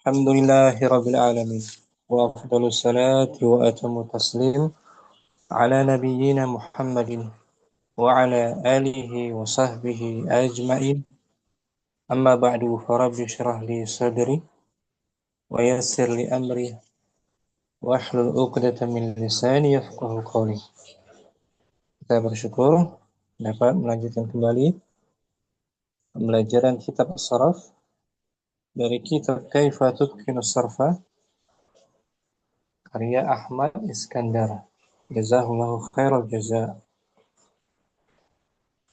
الحمد لله رب العالمين، وأفضل الصلاة وأتم التسليم على نبينا محمد وعلى آله وصحبه أجمعين. أما بعد، فرب اشرح لي صدري ويسر لي أمري واحلل عقدة من lisani yafqahu qawli. Kita bersyukur dapat melanjutkan kembali pembelajaran kitab As-Saraf dari kitab Kaifa Tutqinu Sarfa karya Ahmad Iskandar. Jazahullahu khairal jazaa.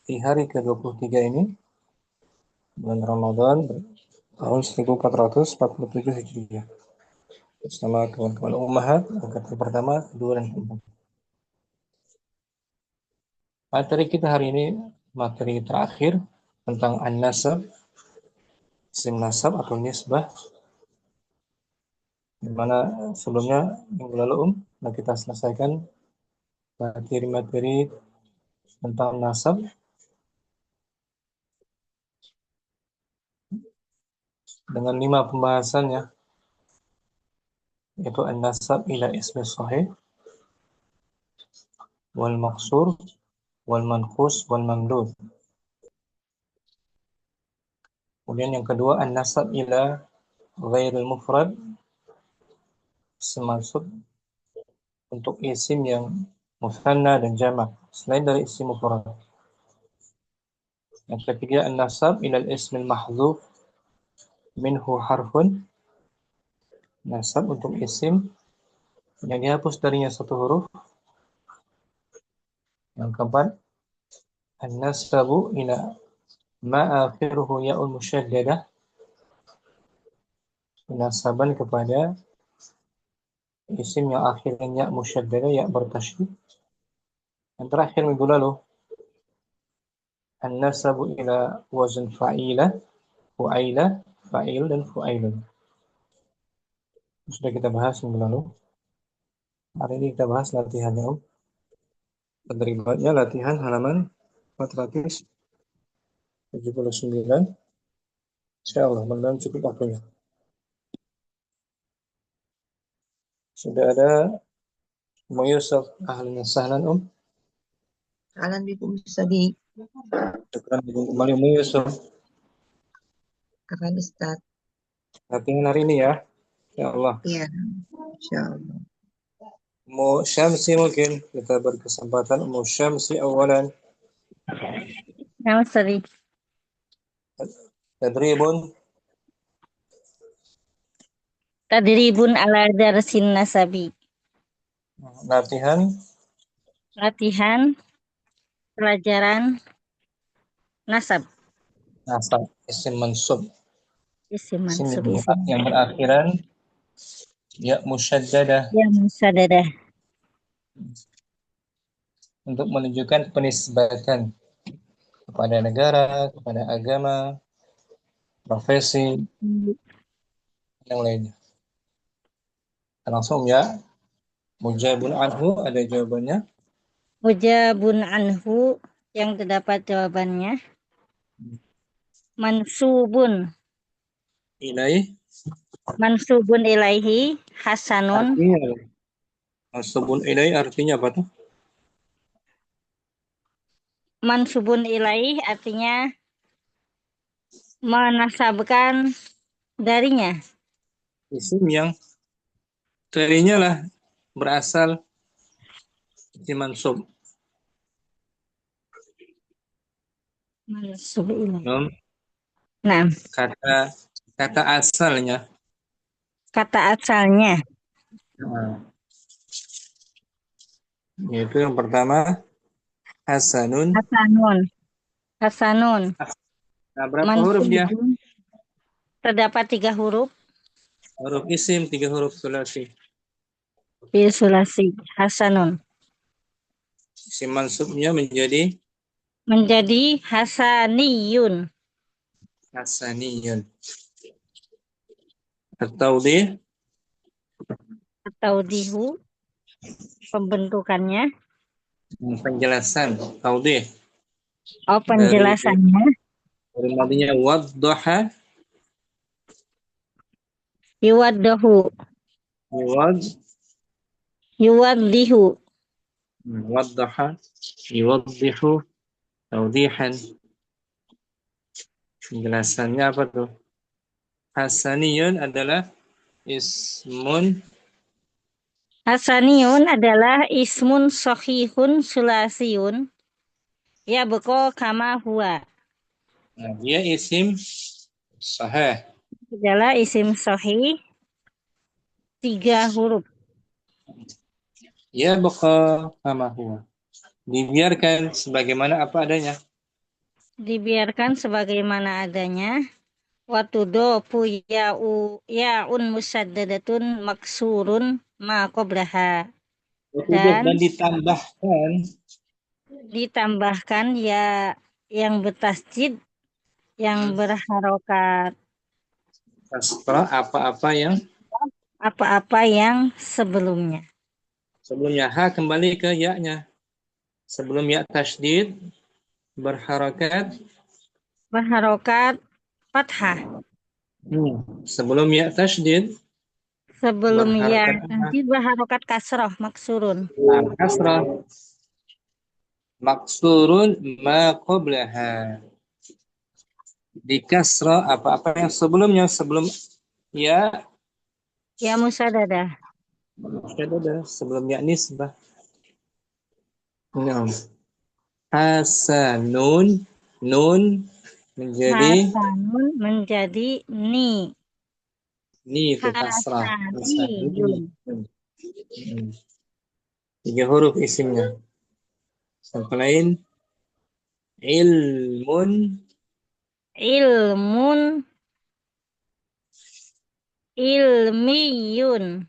Di hari ke-23 ini, bulan Ramadan tahun 1447 Hijriah. Bersama kawan-kawan Ummahat, angkatan pertama, kedua, dan keempat. Materi kita hari ini, materi terakhir tentang an-nasab, isim nasab atau nisbah, di mana sebelumnya minggu lalu kita selesaikan materi-materi tentang nasab dengan 5 pembahasannya, yaitu an-nasab ila ismi sahih, wal maqsur, wal manqus, wal mamdud. Kemudian yang kedua, an-nasab ila ghairil mufrad, semaksud untuk isim yang musanna dan jamak selain dari isim mufrad. Yang ketiga, an-nasab ila al-ismil mahdzuf minhu harfun, nasab untuk isim yang dihapus darinya satu huruf. Yang keempat, an-nasabu ila ma akhiruhu ya'ul musyaddadah, nasaban kepada isim yang akhirnya musyaddadah, ya bertasydid. Yang terakhir minggu lalu, an-nasabu ila wazn fa'ilah, fu'ailah, fa'il, dan fu'ailun. Sudah kita bahas minggu lalu. Hari ini kita bahas latihannya, Berikutnya latihan halaman 479. Insyaallah, mudah-mudahan cukup waktunya. Sudah ada Umu Yusuf, ahlan sahlan Ahlan bikum Ustadi. Syukran kembali Umu Yusuf. Ahlan Ustaz. Latihan hari ini ya. Ya Allah. Iya, insyaallah. Umu Syamsi mungkin kita berkesempatan. Umu Syamsi awalan. Ya, Ustadi. Tadribun ala darsin nasabi. Latihan Pelajaran nasab. nasab, isim mansub. Isim Isim mansub, yang berakhiran ya musyaddadah. Ya musyaddadah. Untuk menunjukkan penisbatan kepada negara, kepada agama, profesi, yang lainnya. Langsung ya. Mujabun anhu, ada jawabannya. Mujabun anhu, yang terdapat jawabannya. Mansubun ilaihi hasanun. Mansubun ilaihi artinya apa tuh? Mansubun ilaihi artinya menasabkan darinya. Isim yang darinya lah berasal isim mansub. Mansub ilaihi. Nah, kata asalnya. Kata asalnya. Yaitu yang pertama hasanun. Hasanun. Nah, berapa huruf dia? Terdapat 3 huruf. Huruf isim, 3 huruf sulasi. Sulasi. Hasanun. Isim mansubnya menjadi hasaniyun. Hasaniyun. At-tawdihu, pembentukannya. Penjelasan, taudih. Oh, penjelasannya. Dari madinya waddaha. yuwaddahu, Yuwad, yuwaddihu, waddaha, yuwaddihu, tawdihan. Penjelasannya apa tuh? Hasaniyun adalah ismun. hasaniyun adalah ismun sahihun sulasiyun, ya beko kama huwa, Nah, dia isim sahih. adalah isim sahih 3 huruf, Ya beko kama huwa. Dibiarkan sebagaimana apa adanya. dibiarkan sebagaimana adanya. Watudofu yaun musaddadatun maksurun ma qablaha, dan Dan ditambahkan ditambahkan ya yang bertasjid yang berharokat kasrah apa-apa yang apa-apa yang sebelumnya. sebelumnya. Ha kembali ke ya-nya. Sebelum ya tasydid berharokat. Berharokat fathah. Sebelum ya tasydid Sebelum ya berharokat tasjid berharokat kasroh maksurun. kasrah. Maksurun ma qablaha. Di kasrah apa-apa yang sebelumnya. Sebelum ya Ya musadadah. sebelum ya nisbah. Nah. Hasanun nun menjadi Hasanun menjadi ni. ni itu kasrah. Hasaniyun. Hmm. 3 huruf isimnya. Contoh lain ilmun. Ilmun ilmiyun.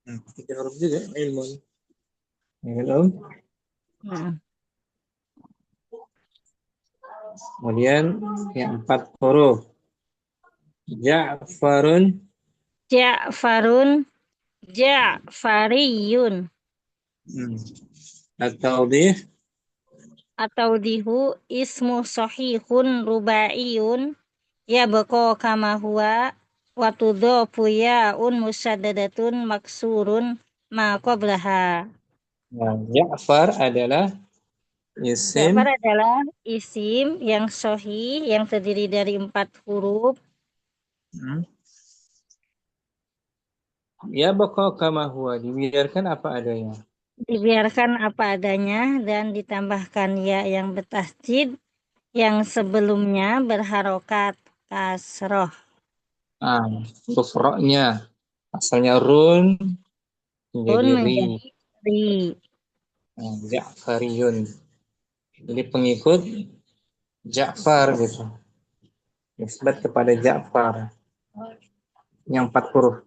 3 huruf juga ilmun. Belum. Nah, Kemudian yang 4 huruf Ja'farun. Ja'farun Ja'fariyun. At-tawdih Atau dihu ismu sahihun rubaiyun ya beko kama huwa wa tudhofu yaun musaddadatun maksurun ma qablaha. Nah, Ja'far adalah isim. Ja'far adalah isim yang sahih yang terdiri dari 4 huruf, Hmm. Ya bako kama huwa dibiarkan apa adanya. dibiarkan apa adanya dan ditambahkan ya yang bertasjid yang sebelumnya berharokat kasroh. Huruf ro-nya asalnya run Pun menjadi ri. menjadi ri. Ja'fariyun. Jadi pengikut Ja'far gitu. Nisbat kepada Ja'far. Yang 4 huruf.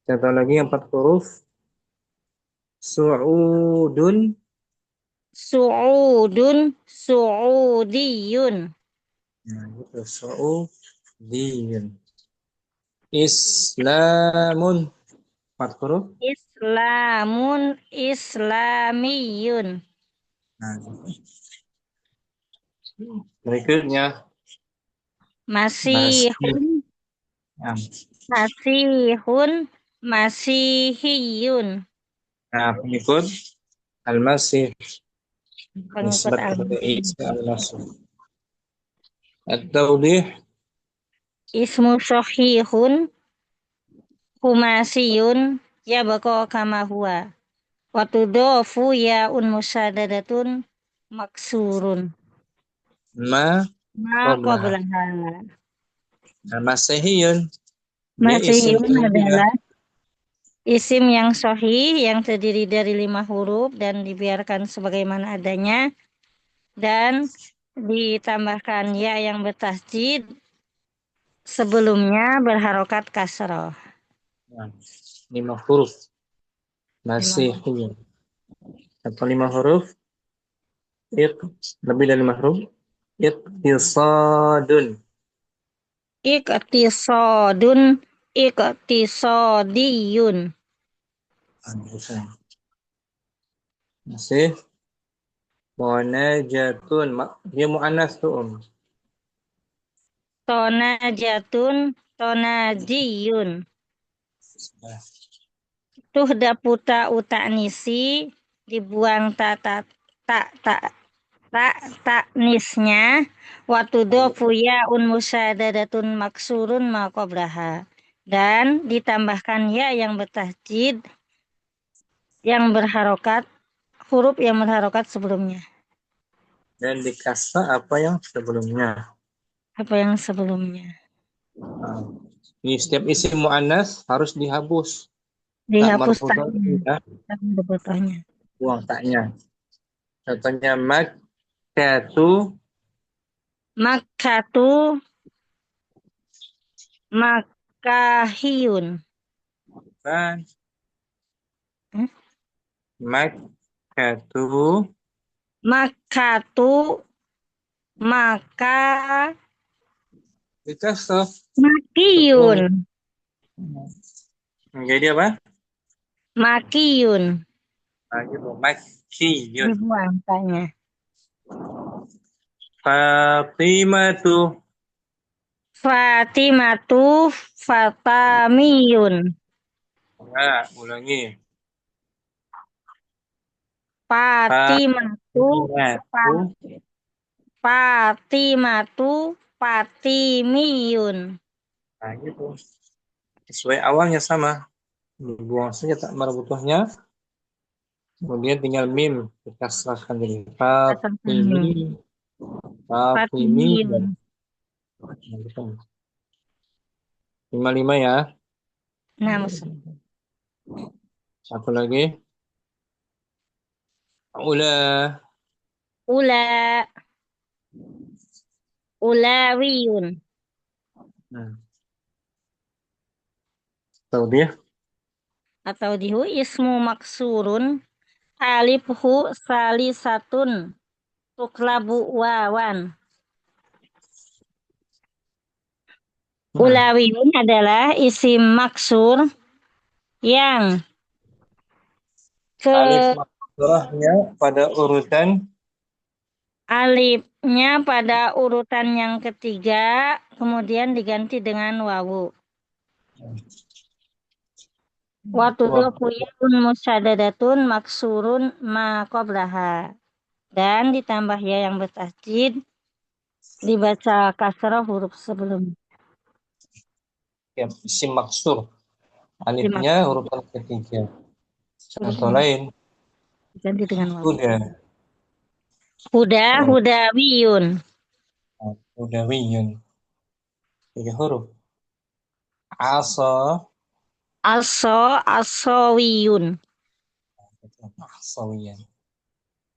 Contoh lagi yang 4 huruf. Su'udun. Su'udun Su'udiyun. Nah, gitu. Su'udiyun. Islamun. 4 huruf. Islamun Islamiyun. Nah, gitu. Berikutnya masih. Masihun Nah, Masihun Masihiyun. pengikut al-masih. Pengikut Nisbat kepada al-Masih. Isa al-masih. At-tawdih. Ismu sahihun Humasiyun ya bako kama huwa. Watudofu yaun musadadatun maksurun. Ma Ma qablaha. qablaha. Masihiyun. Dia isim Masihiyun juga. adalah isim yang sahih yang terdiri dari 5 huruf dan dibiarkan sebagaimana adanya dan ditambahkan ya yang bertasjid sebelumnya berharokat kasroh. Nah, 5 huruf. 5 Masihiyun. Atau 5 huruf. Lebih dari 5 huruf. Iqtisadun. Iktisodun iktisodiyun. Masih. Munajatun. Dia mu'annas tuh. tonajatun, tonajiyun. Nah, Tuhdapu uta nisi, dibuang tak tak tak tak tak taknisnya. Watudofu yaun musyadadatun maksurun maqoblaha. Dan ditambahkan ya yang bertasjid, yang berharokat, huruf yang berharokat sebelumnya. dan di kasra apa yang sebelumnya. Apa yang sebelumnya? Nah, ini setiap isim muannas harus dihapus. Tak Dihapus marfudah taknya, ya, tak berbutuhnya. buang taknya. Contohnya makkatu, Makatu, makahiyun. kan? Hmm? Makkatu, Makatu, maka, di kasra. makiyun. Sukun. Jadi apa? Makiyun. Nah, gitu. Makkiyun. Dibuang taknya. Fatimatu, Fatimatu, fatamiyun. nah, ulangi. Fatimatu, Fatimatu, fa- Fatimatu, fatimiyun. nah gitu. Sesuai awalnya sama. Dibuang saja tak marbutohnya. Kemudian tinggal mim. Kita serahkan jadi Fatimi. Fatimiyun. Fatimi. Fatimiyun. Nah, gitu. 55 ya. Nah, maksud. Satu lagi. Ula. Ula, ulawiyun. Nah, tahu dia. Atau dihu ismu maksurun. Alifhu salisatun. Tuklabu wawan. Nah, Ulawiyun adalah isim maksur yang ke alif maksurahnya pada urutan alifnya pada urutan yang ketiga, kemudian diganti dengan wawu. wah, Watudofu yaun musyadadatun maksurun ma qablaha. Dan ditambah ya yang bertasjid, dibaca kasrah huruf sebelum ya, isim maksur. Alifnya dimaksud urutan ketiga. huruf Contoh yang lain. diganti dengan wawu. Udah. Hudawiyun. Udah wiyun. 3 huruf. Asa. Asawiyun. Asawiyan.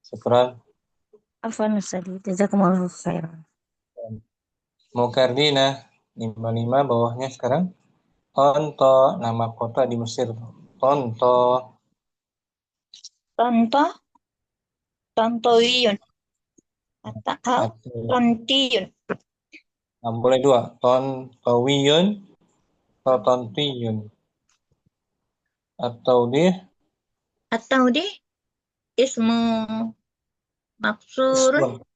Syukran. Afwan Ustadi, jazakumullahu khairan. Mukardina 55 bawahnya sekarang Tonto, nama kota di Mesir. Tonto. Contoh, Tontowiyun atau Atau Tontiyun. boleh 2. Tontowiyun atau Tontiyun. Atau dia Atau di ismu maksurun, ismun.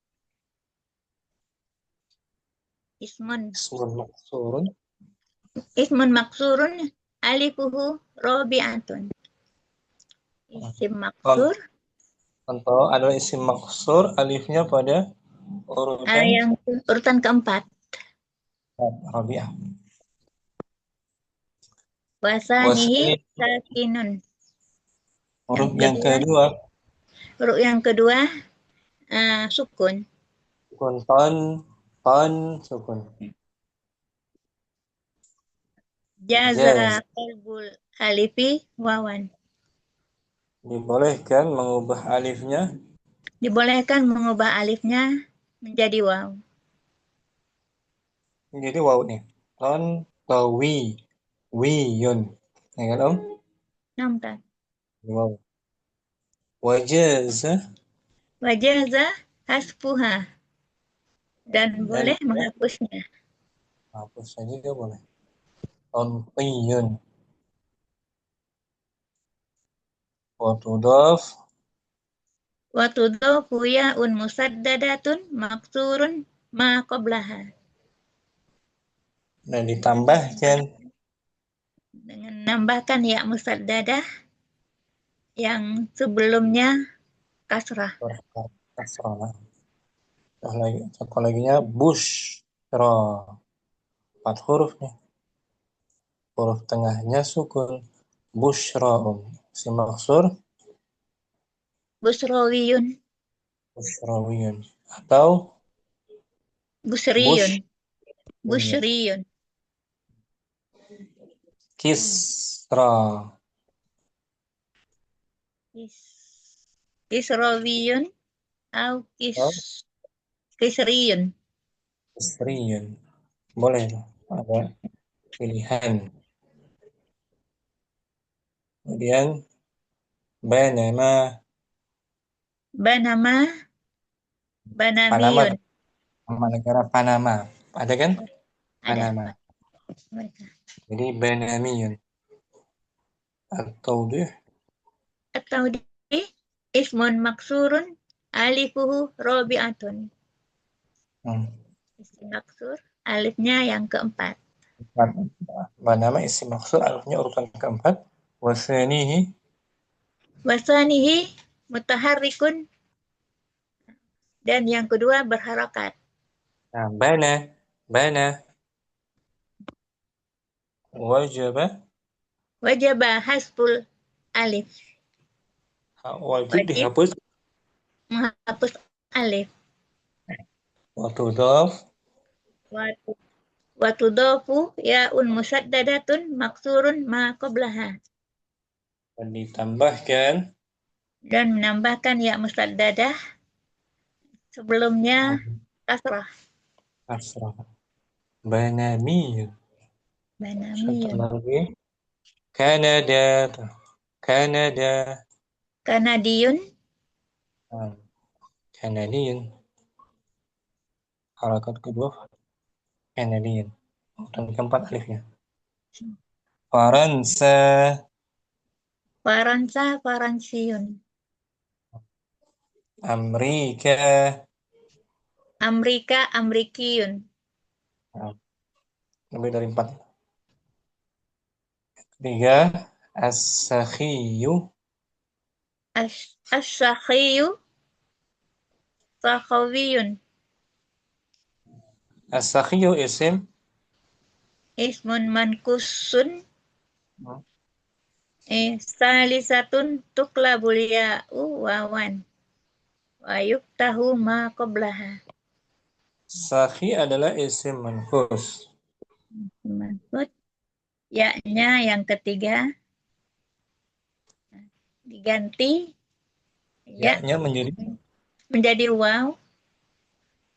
ismun, Ismun maksurun. ismun maksurun alifuhu robi'atun. Isim maksur Tonto adalah isim maksur. Alifnya pada urutan yang urutan keempat. Rabi'ah. Wasanihi Wasani sakinun. huruf Yang yang kedua, kedua. huruf yang kedua sukun. Sukun ton sukun. Jaza Jaz. qalbul alifi wawan. Dibolehkan mengubah alifnya Dibolehkan mengubah alifnya menjadi waw. jadi waw nih. Ton tawi wiyun. Ya kan Om? Nampak. Waw. Wajaza Wajaza hasfuha. Dan dan boleh menghapusnya. hapus saja dia boleh. Tontiyun. Watudaf Wa tudhofu ya'un musaddadatun maksurun ma qablaha. Dan ditambahkan dengan menambahkan ya musaddadah yang sebelumnya kasrah. kasrah. Satu laginya bushra. 4 huruf nih. Huruf tengahnya sukun. Bushraun. Si maksur Busrawiyun, bushrawiyun. Atau busriyun, bush busriyun, kisra. kisrawiyun, atau kisriyun. Kisriyun. Boleh. Ada pilihan. Kemudian Banama. Banama, Panama. banamiyun. Nama negara Panama. Ada kan? Ada Panama. mereka. Jadi Banamiyun. Atau dia Atau di ismun maksurun alifuhu robi'atun. Isim maksur alifnya yang keempat. Banama isim maksud alifnya urutan keempat. Wasanihi Wasanihi mutaharrikun, dan yang kedua berharakat. nah, bana wajaba Wajaba hasbul alif. wajib Wajib dihapus menghapus alif. watudhaf Wa tudhafu ya'un musaddadatun maksurun ma qablaha. dan ditambahkan Dan menambahkan ya musaddadah sebelumnya kasrah. kasrah. Banamiyun. Satu Banamiyun. lagi Kanada. Kanadiyun. Nah, Kanadiyun. Harakat kedua Kanadiyun. Urutan keempat alifnya. Faransa. Faransa, Faransiyun. Amerika. Amerika, Amrikiyun. Nah, lebih dari 4. Ketiga, as-sakhiyu. As-sakhiyu, Sakhawiyun. As-sakhiyu isim Ismun mankusun. Salisatun tuklabul ya'u wawan. Wa yuktahu ma qablaha. sakhi adalah isim mankus. Maksud ya-nya yang ketiga diganti ya Ya-nya menjadi waw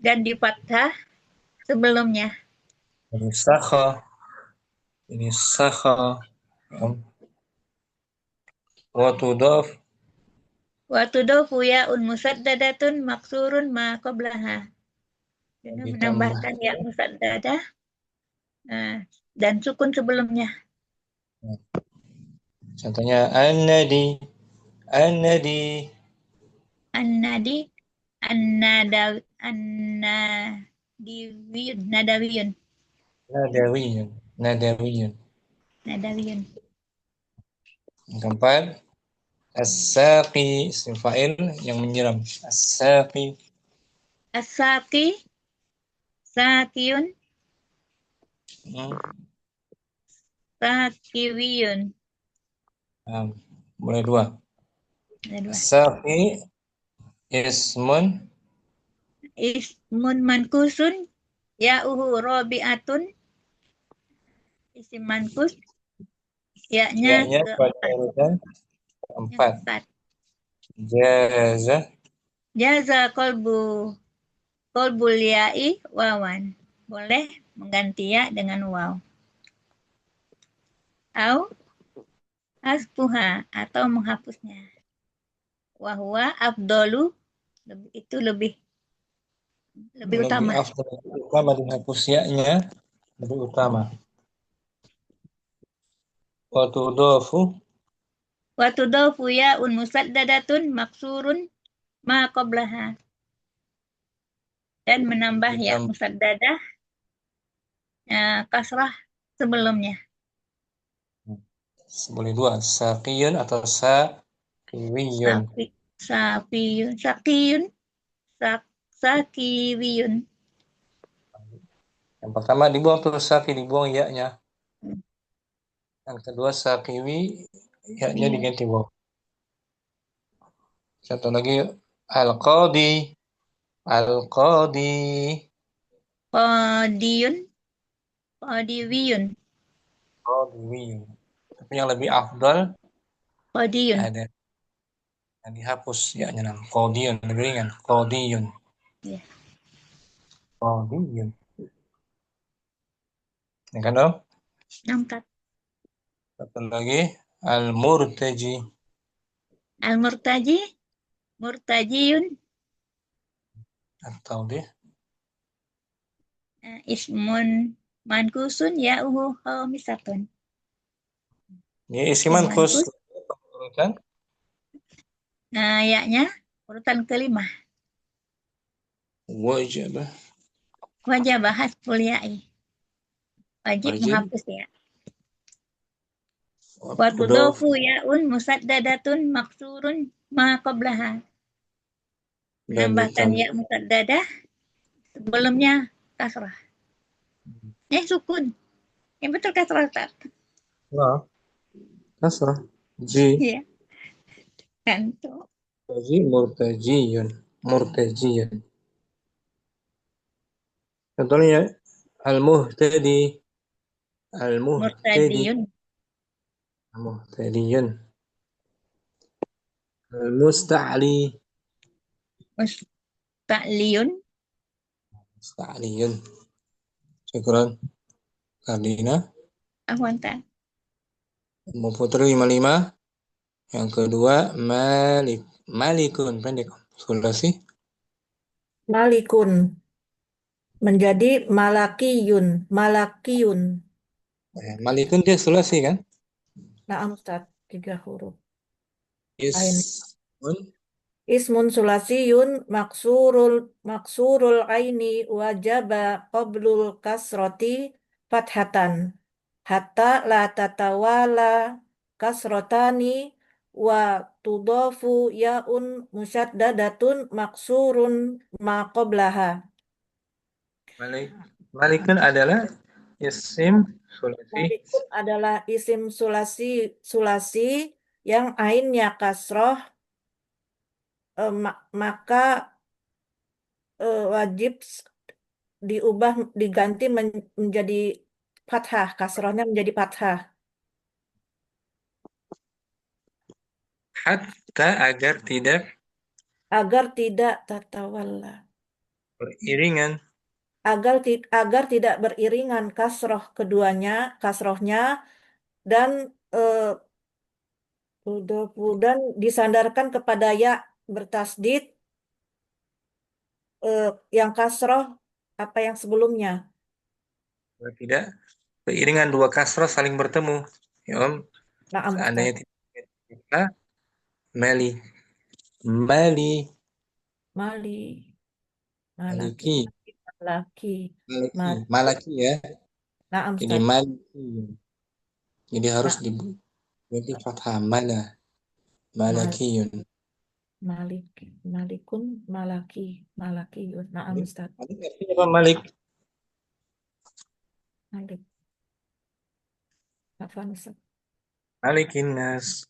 dan di fathah sebelumnya. Ini sakha. Ini sakha. Wa tudhaf Wa tudhafu ya'un musaddadatun maksurun ma qablaha. Dengan menambahkan ya musaddadah dan sukun sebelumnya. Contohnya an-nadi. An-nadi, an-nadawiyun, nadawiyun. Nadawiyun. Nadawiyun. Yang keempat, as-saqi, isim fa'il yang menyiram. As-saqi. As-saqi, saqiyun, saqiyun. Mulai 2. Ada 2. As-saqi Ismun mankusun ya'uhu rabi'atun. Isim mankus ya-nya pada urutan keempat. Jaza. Jaza qalbul ya'i wawan. Boleh mengganti ya dengan waw. Au hasbuha atau menghapusnya. Wahwa afdolu, itu lebih utama. Lebih utama dihapus ya-nya, lebih utama. Wa Watudhafu ya'un musaddadatun maksurun ma qablaha. Dan menambah ya musaddadah kasrah sebelumnya. Boleh dua, saqiyun atau saqiyun. Sapiyun, sakiyun, sakiwiyun. Yang pertama dibuang tuh saqi, dibuang ya-nya. Yang kedua saqiwi, ya-nya Iya. diganti waw. Contoh lagi al-qadi, al-qadi, Qadiyun, qadiwiyun, qadiwiyun. Tapi yang lebih afdal qadiyun. ada yang dihapus ya-nya, qadiyun, lebih ringan, qadiyun, Ya. qadiyun. Ya kan dong? Angkat. Satu lagi al-murtaji, Al-murtaji, murtajiyun, atau dia ismun mankusun ya'uhu khamisatun. dia isi Ism mankus. mankus. Kan? Ya-nya urutan kelima. Wajibah, Wajib bahas ya'i. Wajib wajib, menghapus ya. Wa tudof, tudofu ya'un musaddadatun maksurun ma qablaha. dan Menambahkan ya ditambah musaddadah sebelumnya kasrah. Sukun. Yang betul kasrah, Ustaz. kasrah. Ji, Iya. Kan tuh. Ji murtajiyun, murtajiyun. Contohnya al-muhtadi, al-muhtadi, Murtadiyun. muhtadiyun, al-musta'li, Musta'liyun. musta'liyun. Syukran Kardina. Ahwan ta. Mau putri 55. Yang kedua malik, malikun pendek. Sulasi Malikun menjadi malakiyun, malakiyun. malikun dia sulasi kan? Naam Ustaz, 3 huruf. Ain. Ismun Ismun sulasiyun maksurul aini wajaba qablul kasroti fathatan hatta la tatawala kasrotani wa tudofu yaun musyaddadatun maksurun ma qablaha. malik, malikun adalah isim sulasi. Malikun adalah isim sulasi yang ainnya kasroh, maka wajib diganti menjadi fathah, kasrohnya menjadi fathah Hatta agar tidak tatawalla, beriringan agar tidak beriringan kasrohnya dan dan disandarkan kepada ya bertasdid yang kasroh apa yang sebelumnya. tidak beriringan dua kasrah saling bertemu. Ya Om, Naam seandainya Ustaz. tidak kita mali, mali, Mali, malaki, maliki, malaki, maliki, mal. malaki ya. Naam Jadi Ustaz. maliki. Jadi harus Nah, diganti fathah mana, mal, malakiyun. malik, malikun, malaki, naam Ustaz. Malik artinya apa Malik? Malik, apa Ustaz? Malikin nas,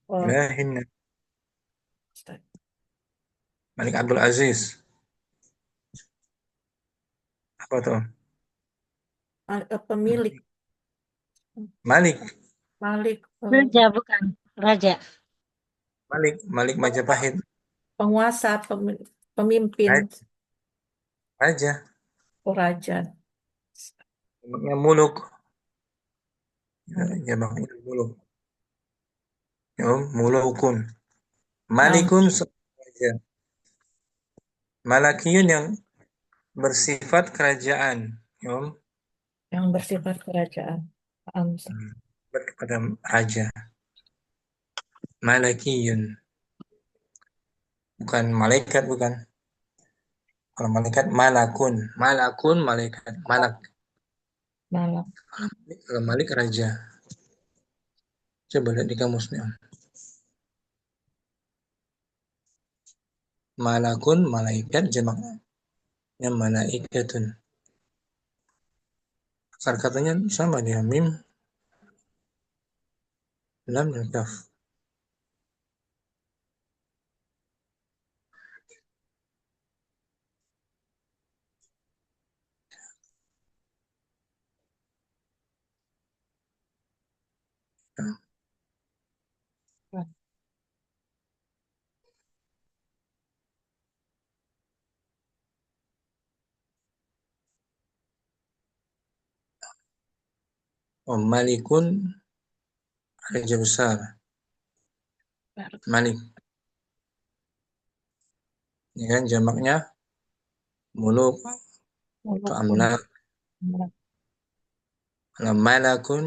Oh, ilahin nas. Ustaz. Malik Abdul Aziz. Apa tuh? Pemilik, Malik, Malik, Raja bukan. Raja. Malik Majapahit. penguasa, pemimpin, Raja, raja. jamaknya muluk. Muluk. Jamaknya muluk. Ya, mulukun. Naam, Malikun raja. Malakiyun yang bersifat kerajaan. Ya, yang bersifat kerajaan. Naam, Ustaz. kepada raja. Malakiyun. Bukan malaikat, bukan. Kalau malaikat malakun, malakun malaikat, malak. Malak. Kalau Malik raja. Coba lihat di kamusnya. Malakun malaikat jamaknya malaikatun. Akar katanya sama dia, mim lam dan kaf. Oh, malikun raja besar. Malik. Ini kan jamaknya muluk atau Malakun. amlak. Malak. Kalau malakun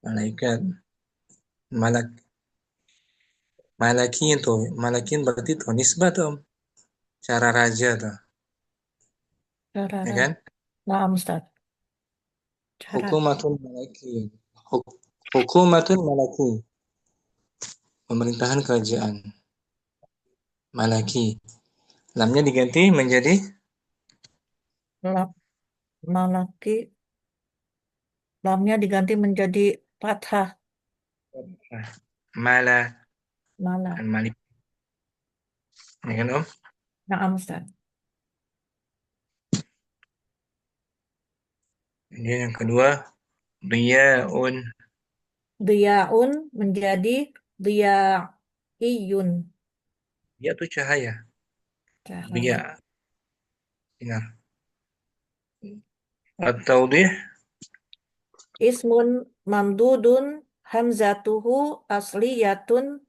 malaikat. Malak. Malakin tuh. Malakin berarti tuh nisbah tuh. Cara raja tuh. Cara Ya raja. kan? Naam, Ustaz. Cara Hukumatun malaki. Hukumatun malaki. Pemerintahan kerajaan. Malaki. Lamnya diganti menjadi lap, malaki. Lamnya diganti menjadi fathah. mala Malak. dan malik. Ya kan Om? Naam, Ustaz. Kemudian yang kedua, riyaun. Diyaun menjadi diyaiyun. Dia tuh cahaya. Cahaya. Riya. Sinar. At-tawdih. Ismun mamdudun hamzatuhu asliyatun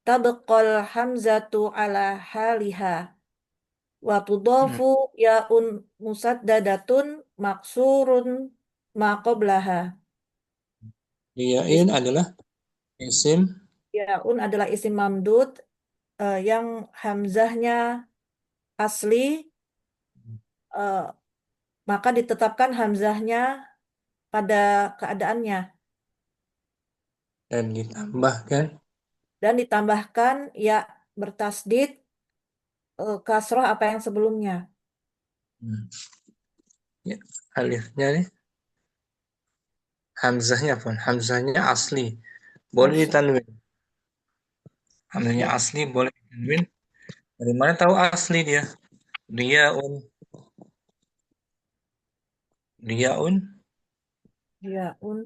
tabqal hamzatu ala haliha wa tudafu yaun musaddadatun maksurun ma qablaha. Riyain adalah isim Yaun adalah isim mamdud yang hamzahnya asli, eh, maka ditetapkan hamzahnya pada keadaannya dan ditambahkan dan ditambahkan ya bertasdid kasroh apa yang sebelumnya. ya, alifnya nih. Hamzahnya apa? Hamzahnya asli. Boleh Asli. ditanwin. Hamzahnya asli boleh ditanwin. Dari mana tahu asli dia? Riyaun. Riyaun. Yaun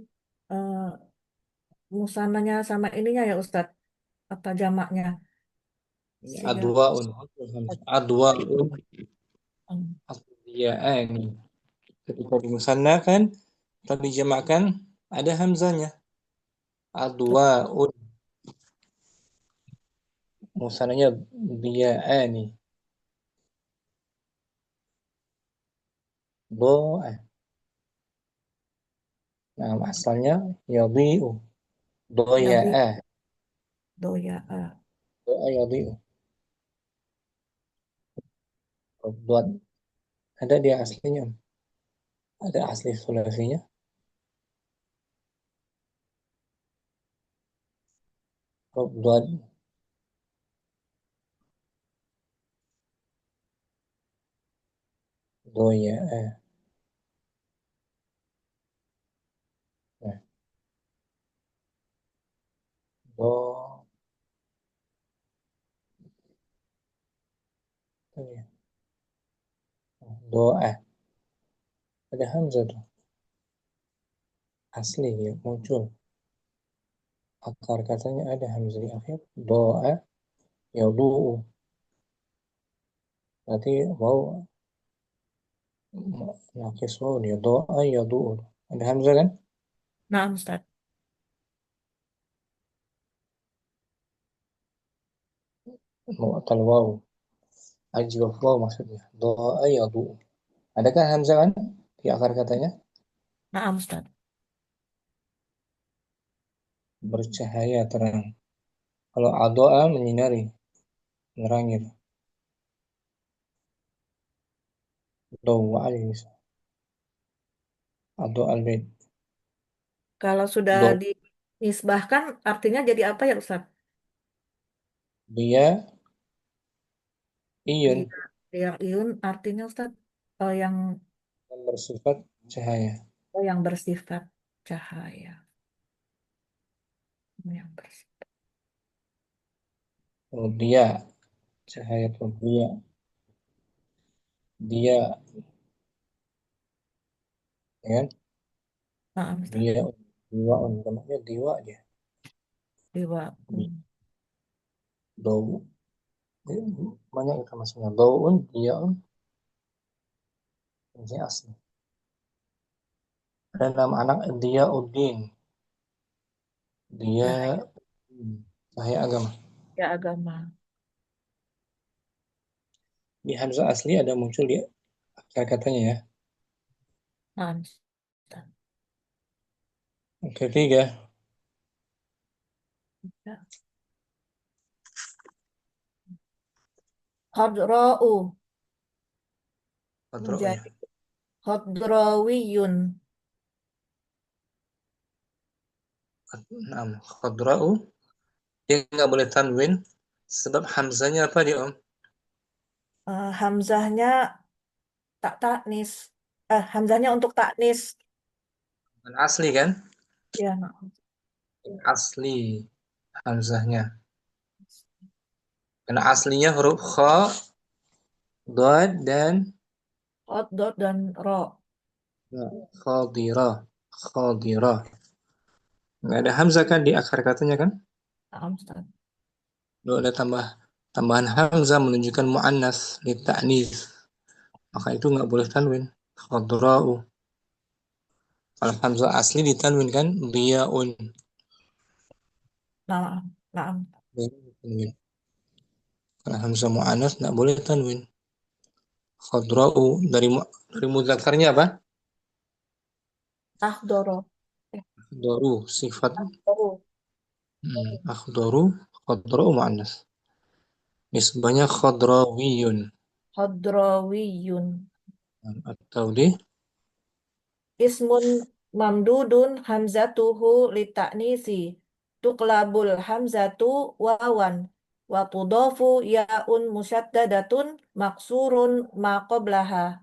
musananya sama ininya ya Ustadz, apa jamaknya? Siga. Adwaun. Adwaun. Hmm. Riya'ani. Ketika dimusannakan atau dijamakkan ada hamzahnya. Adwaun. Musananya riya'ani. Doa. Nah, asalnya yadhi'u. Yadi Doya'a. doya Doa yadhi'u. Dot. Ada dia aslinya. Ada asli sulasinya. Dot. Doya'a. Nah, do. Doa. Ada hamzah tuh. Asli ya muncul. Akar katanya ada hamzah di akhir. Doa. Yadu'u. Berarti wow. Nakis wow dia. Doa yadu'u. Ada hamzah kan? Nah Ustadz. Mu'tal wow. Ajwaf wow maksudnya. Doa yadu'u. Adakah hamzah kan? Di akar katanya. Nah Ustadz. Bercahaya terang. Kalau adoa menyinari. Menerangi. Doa bisa. atau al-bait. Kalau sudah Do dinisbahkan artinya jadi apa ya Ustaz? dia iyun Dia iun artinya Ustaz yang yang bersifat cahaya. yang bersifat cahaya. Yang bersifat. Dia cahaya dia ya kan? Nah, Ustaz. Dia diwa namanya diwa dia. Dewa. Do banyak kita maksudnya daun diaun ini asli. Ada nama anak dia Udin. Dia cahaya agama. Ya agama. Di hamzah asli ada muncul dia katanya ya. Nah, Ustaz. Ketiga, Ya. Khadra'u Qadra ya. menjadi khadrawiyun. Naam, Qadra'u dia nggak boleh tanwin sebab hamzanya apa dia Om? Hamzahnya tak taknis. Hamzahnya untuk taknis. Bukan asli kan? Ya, nah. Asli hamzahnya. Karena aslinya huruf kha, dad dan Hot dot dan ro. khadira. Khadira. Nggak ada hamzah kan di akhir katanya kan? Nah, Ustaz. Lalu ada tambahan hamzah menunjukkan mu'annas li ta'nis. Maka itu nggak boleh tanwin. Khadra'u. Kalau hamzah asli ditanwin kan diyaun. Nah, nah. Tanwin. Kalau hamzah mu'annas nggak boleh tanwin. Khadra'u dari mudzakarnya apa? Akhdoro. Khadra'u sifat Akhdoro. akhdaru khadra'u mu'annas. Nisbahnya khadrawiyun. Khadrawiyun. Atau di Ismun mamdudun hamzatuhu litaknisi. Tuklabul hamzatu wawan. Wa tudafu ya'un musyaddadatun maksurun ma qablaha.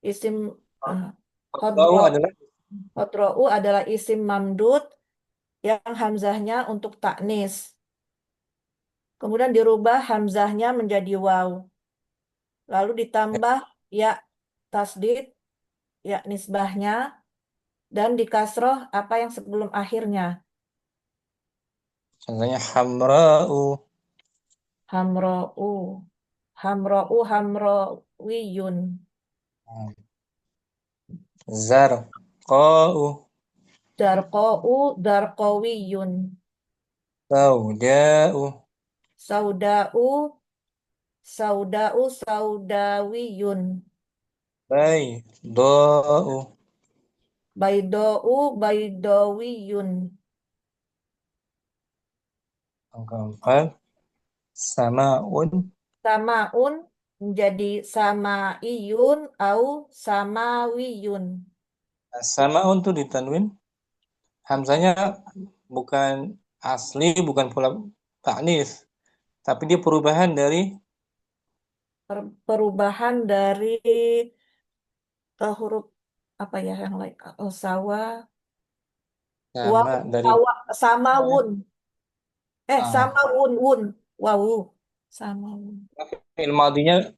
Isim khadra'u khodro. adalah Khodro'u adalah isim mamdud yang hamzahnya untuk taknis. Kemudian dirubah hamzahnya menjadi waw. Lalu ditambah ya tasdid, ya nisbahnya, dan dikasroh apa yang sebelum akhirnya. contohnya hamra'u. Hamro'u. Hamro'u hamro'wiyun. Zarqa'u. Darqo'u darqowiyun. Sauda'u. Sauda'u sauda'u saudawiyun. Bayda'u. Baido'u baidowiyun. Yang keempat, sama'un. Samaun menjadi samaiyun au samawiyun. Sama'un tuh ditanwin. Hamzanya bukan asli, bukan pula ta'nis. Tapi dia perubahan dari Perubahan dari huruf apa ya yang lain? Sawa, waw, sama dari samawun. ah, Samawun wun. Wow, samawun. fi'il madinya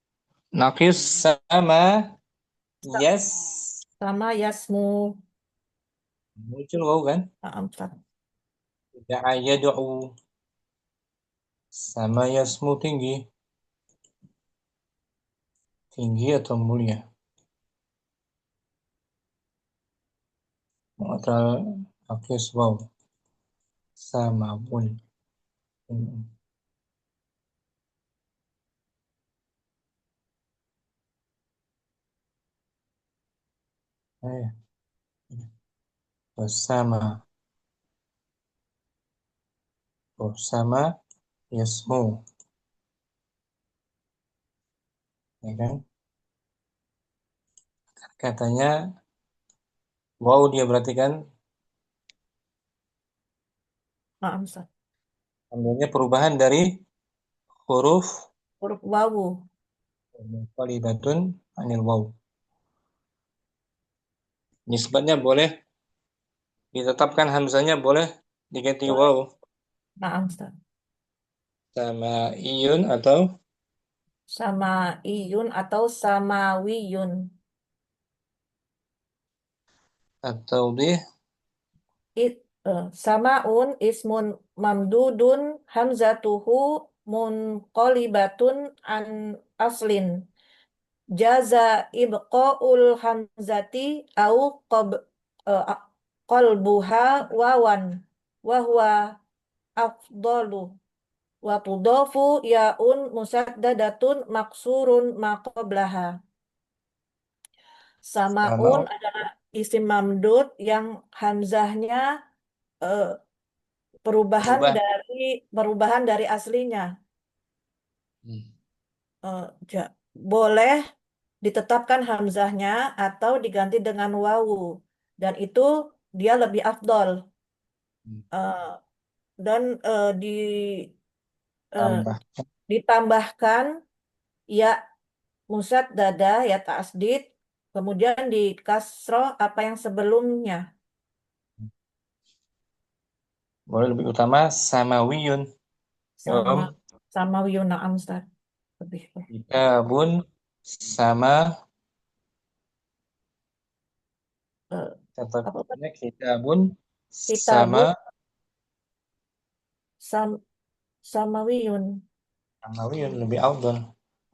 naqis sama yes Sama yasmu. muncul wow kan? Empat. Da'a yad'u sama yasmu tinggi. Tinggi atau mulia. Mu'tal naqis wow. Sama pun. Bersama bersama yasmu ya kan katanya Wow dia berarti kan Nah, Ustaz. namanya perubahan dari huruf Huruf wawu. muqallibatan anil waw. Nisbatnya boleh ditetapkan hamzanya, boleh diganti Boleh. waw Nah, Ustaz. sama iyun atau Sama iyun atau samawiyun. di Samaun ismun mamdudun hamzatuhu munqalibatun an aslin. Jaza ibqaul hamzati au eh, qalbuha wawan wa huwa afdalu wa tudafu yaun musaddadatun maksurun maqablaha. Samaun sama adalah isim mamdud yang hamzahnya eh, perubahan berubah. dari aslinya. Hmm. Eh, boleh ditetapkan hamzahnya atau diganti dengan wawu, dan itu dia lebih afdol. Eh, dan eh, Tambah ditambahkan ya dada ya tasdid, kemudian di kasroh apa yang sebelumnya. boleh lebih utama samawiyun. Ya, sama sama wiyuna Ustaz. Lebih kitabun sama eh, apa Ustaz? catatannya kitabun sama Kitabun sam samawiyun. samawiyun lebih afdal.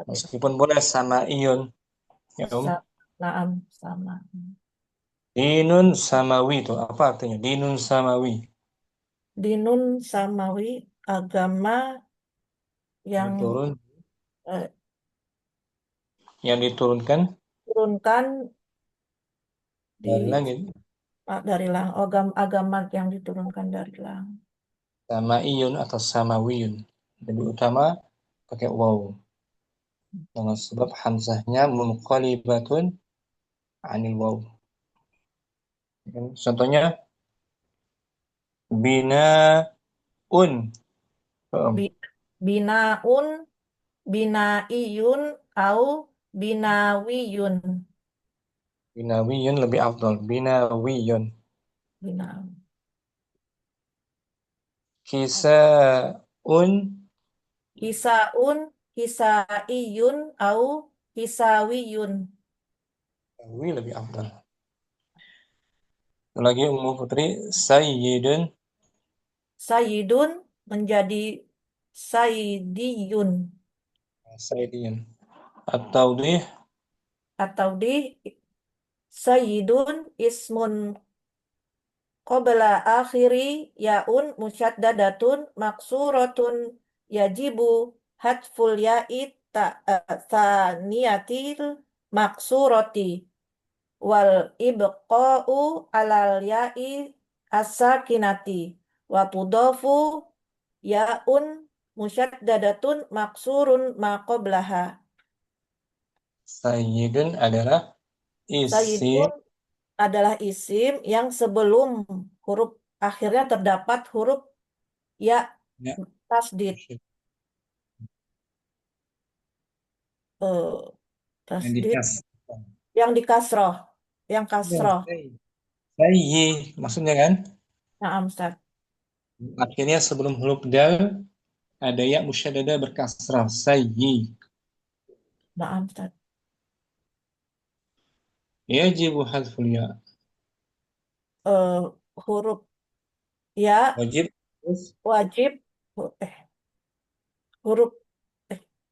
Meskipun boleh sama iyun. Ya, Naam sama. Dinun samawi itu apa artinya? Dinun samawi. Dinun samawi, agama Yang yang turun, eh, yang diturunkan turunkan dari di langit. dari lang agama yang diturunkan dari lang. Sama iyun atau samawiyun. Lebih utama pakai waw. Dengan sebab hamzahnya munqalibatun anil waw. Contohnya binaun. Bi- Binaun, binaiyun, au binawiyun. Binawiyun lebih afdal. Binawiyun. Bina. Kisaun Hisaun, hisaiyun, au hisawiyun. wi lebih afdal. Lagi Ummu Putri Sayyidun Sayyidun menjadi sayyidiyun, Sayyidin. At-tawdih atau di sayyidun ismun qabla akhiri yaun musyaddadatun maksuratun yajibu hatful ya'i thaniyatil maksurati wal ibqa'u alal ya'i as-sakinati wa tudafu yaun musyaddadatun maksurun ma qablaha. Sayyidun adalah isim Sayyidun adalah isim yang sebelum huruf akhirnya terdapat huruf ya ya, tasdid. eh, yang Tasdid dikas. yang di kasroh, yang Ya, kasroh. sayyi maksudnya kan Nah, Ustaz. akhirnya sebelum huruf dal ada ya musyaddadah berkasrah sayyi. Nah, Ustaz. Yajibu hadful ya. Eh, Huruf ya Wajib terus wajib eh, huruf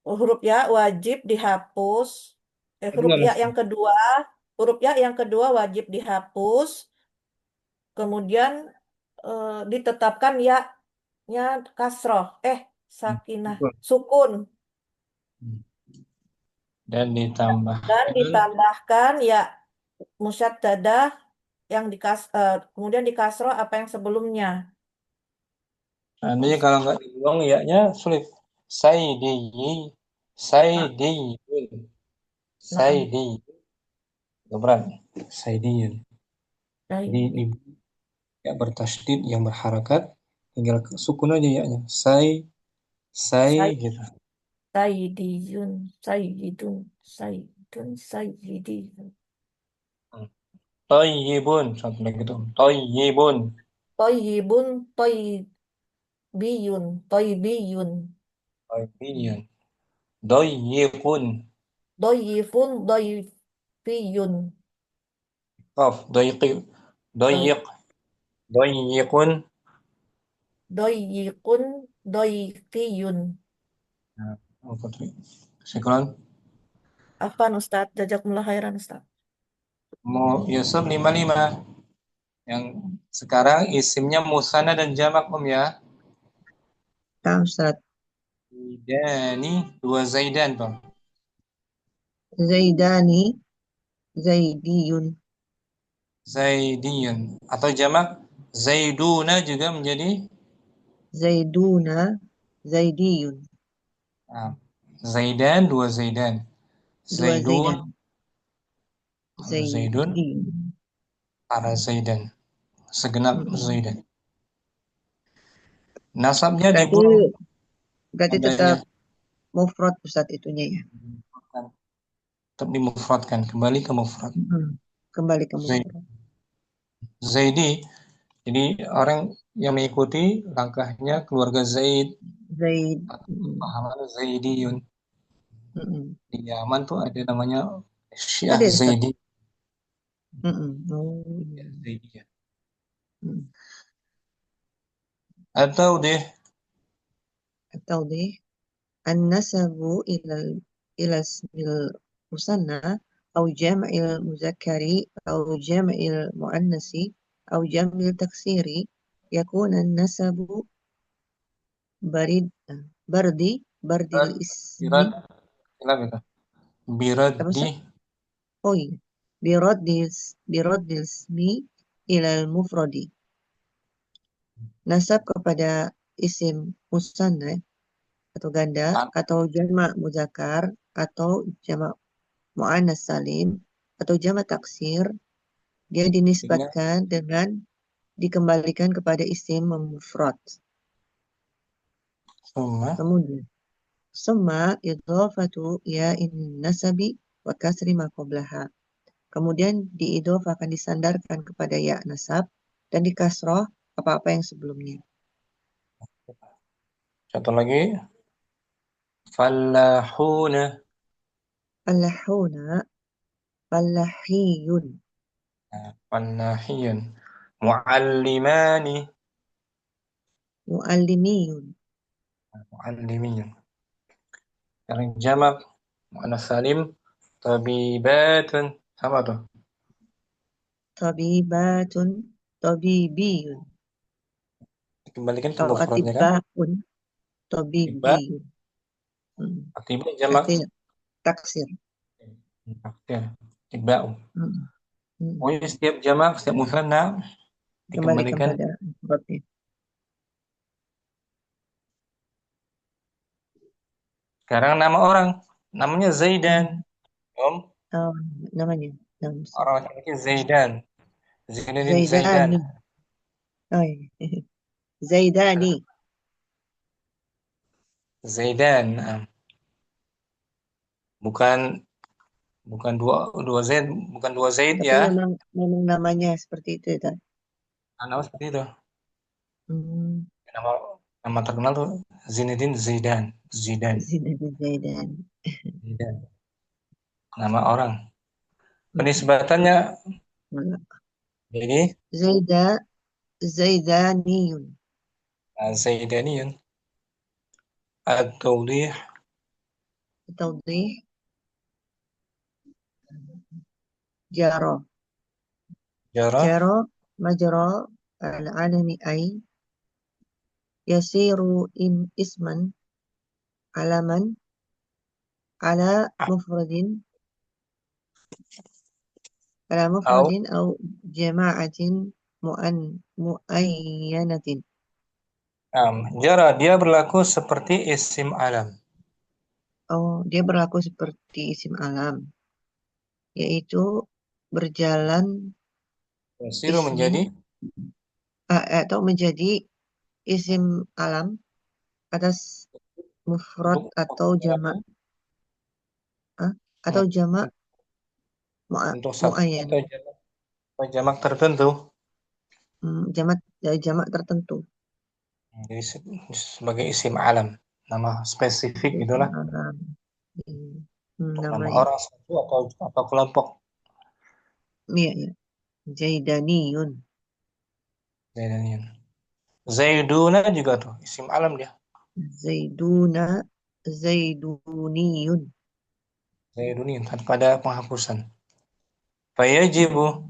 huruf ya wajib dihapus. kedua maksudnya. Huruf ya yang kedua wajib dihapus. Kemudian ditetapkan ya-nya kasroh, sakinah, Betul. sukun, Dan dan ditambahkan ditambahkan ya musyaddadah kemudian dikasroh apa yang sebelumnya. andainya kalau nggak dibuang ya-nya sulit. Sayyidiyi Nah, Sayyidiyun nah, Sayyidiy. Berat. Sayyidiyun. Jadi Sayyid. ibu ya bertasydid yang berharakat, tinggal sukun aja ya-nya. Say gitu. Sayyidiyun, sayyidun, sayyidun, sayyidiyun. Thayyibun, contoh lagi gitu. Thayyibun. Toyibun, toybiyun, toybiyun. Thayyibun. Dayyiqun. Doyifun, doyfiyun. Qaf. Dayyiq. Doy, Dayyiq. Dayyiqun. doyikun, doyfiyun. Nah, Putri. Sekarang Afan Ustadz, jazakumullah khairan Ustadz. mau Yusuf 55. Yang sekarang isimnya musanna dan jamak ya. Nah, Ustaz. Zaidani, dua Zaidan, Bang. Zaidani, Zaidiyun. Zaidiyun. Atau jamak Zaiduna juga menjadi Zaiduna, Zaidiyun. Zaidan, dua Zaidan. Dua Zaidun, Zaidan. Zaidun, Zaidiyun. para Zaidan. Segenap Mm-mm. Zaidan. Nasabnya Berarti, dibuang berarti adanya. tetap mufrad Ustaz itunya ya. Tetap dimufradkan. Kembali ke mufrad. Kembali ke Zaid. mufrad. Zaidi. Jadi orang yang mengikuti langkahnya keluarga Zaid. Zaid. Pahaman Zaidiyun. Di Yaman tuh ada namanya Syiah Ada Ustaz. Zaidi. Oh. Zaidiyah. Mm. Atau deh التوضيح النسب إلى اسم المثنى أو جمع المذكر أو جمع المؤنث أو جمع التكسير يكون النسب برد الاسم Birad. Bilang gitu. Birad apa di Ustaz? Oh iya برد الاسم إلى المفرد nasab kepada isim musanna atau ganda atau jamak muzakkar atau jamak muannas salim atau jamak taksir dia dinisbatkan dengan dikembalikan kepada isim mufrad. Kemudian summa idhafatu ya in nasabi wa kasri ma qablaha. Kemudian diidhafahkan disandarkan kepada ya nasab dan dikasroh apa-apa yang sebelumnya. Satu lagi. Fallahuna. Fallahuna, fallahiyun. Fallahiyun. Muallimani. Muallimiyun. Muallimiyun. Yang jamak muannas salim tabibatun. Sama tuh. Tabibatun, tabibiyun. Dikembalikan ke Atau mufradnya kan? atibahun, tabibiyun. Atibah jamak Taksir. taksir. Atibau. Oh, setiap jamak, setiap mufradna Kembalikan dikembalikan pada mufradnya. sekarang nama orang. Namanya Zaidan. Om. Oh, namanya. Orang laki-laki Zaidan. Zainuddin Zaidan. Zaidani. Oh, iya. Zaidani. Zaidan. Bukan dua Zaid, bukan dua Zaid Tapi ya. memang namanya seperti itu ya. Nama seperti itu. Hmm. Nama terkenal tuh Zainuddin Zaidan. Zaidan. Zaidan. Nama orang. Penisbatannya jadi Zaidaniyun. Zaidaniyun. At-tawdih. Tawdih. Jaro. Jaro majra al-alami ay yasiru isman alaman ala mufradin au jama'atin muayyanatin. Jara, dia berlaku seperti isim alam. Oh, dia berlaku seperti isim alam, yaitu berjalan Yasiru ismin menjadi atau menjadi isim alam atas mufrad untuk atau jamak atau jamak untuk satu muayyan, atau jamak tertentu. jamak tertentu. Jadi sebagai isim alam, nama spesifik Isim itulah alam. untuk nama Namanya. orang satu atau kelompok. Iya, iya. Jaidaniyun. Zaidanian. Zaiduna juga tuh isim alam dia. Zaiduna. Zaiduniyun. Zaidunian tanpa ada penghapusan. Fayajibu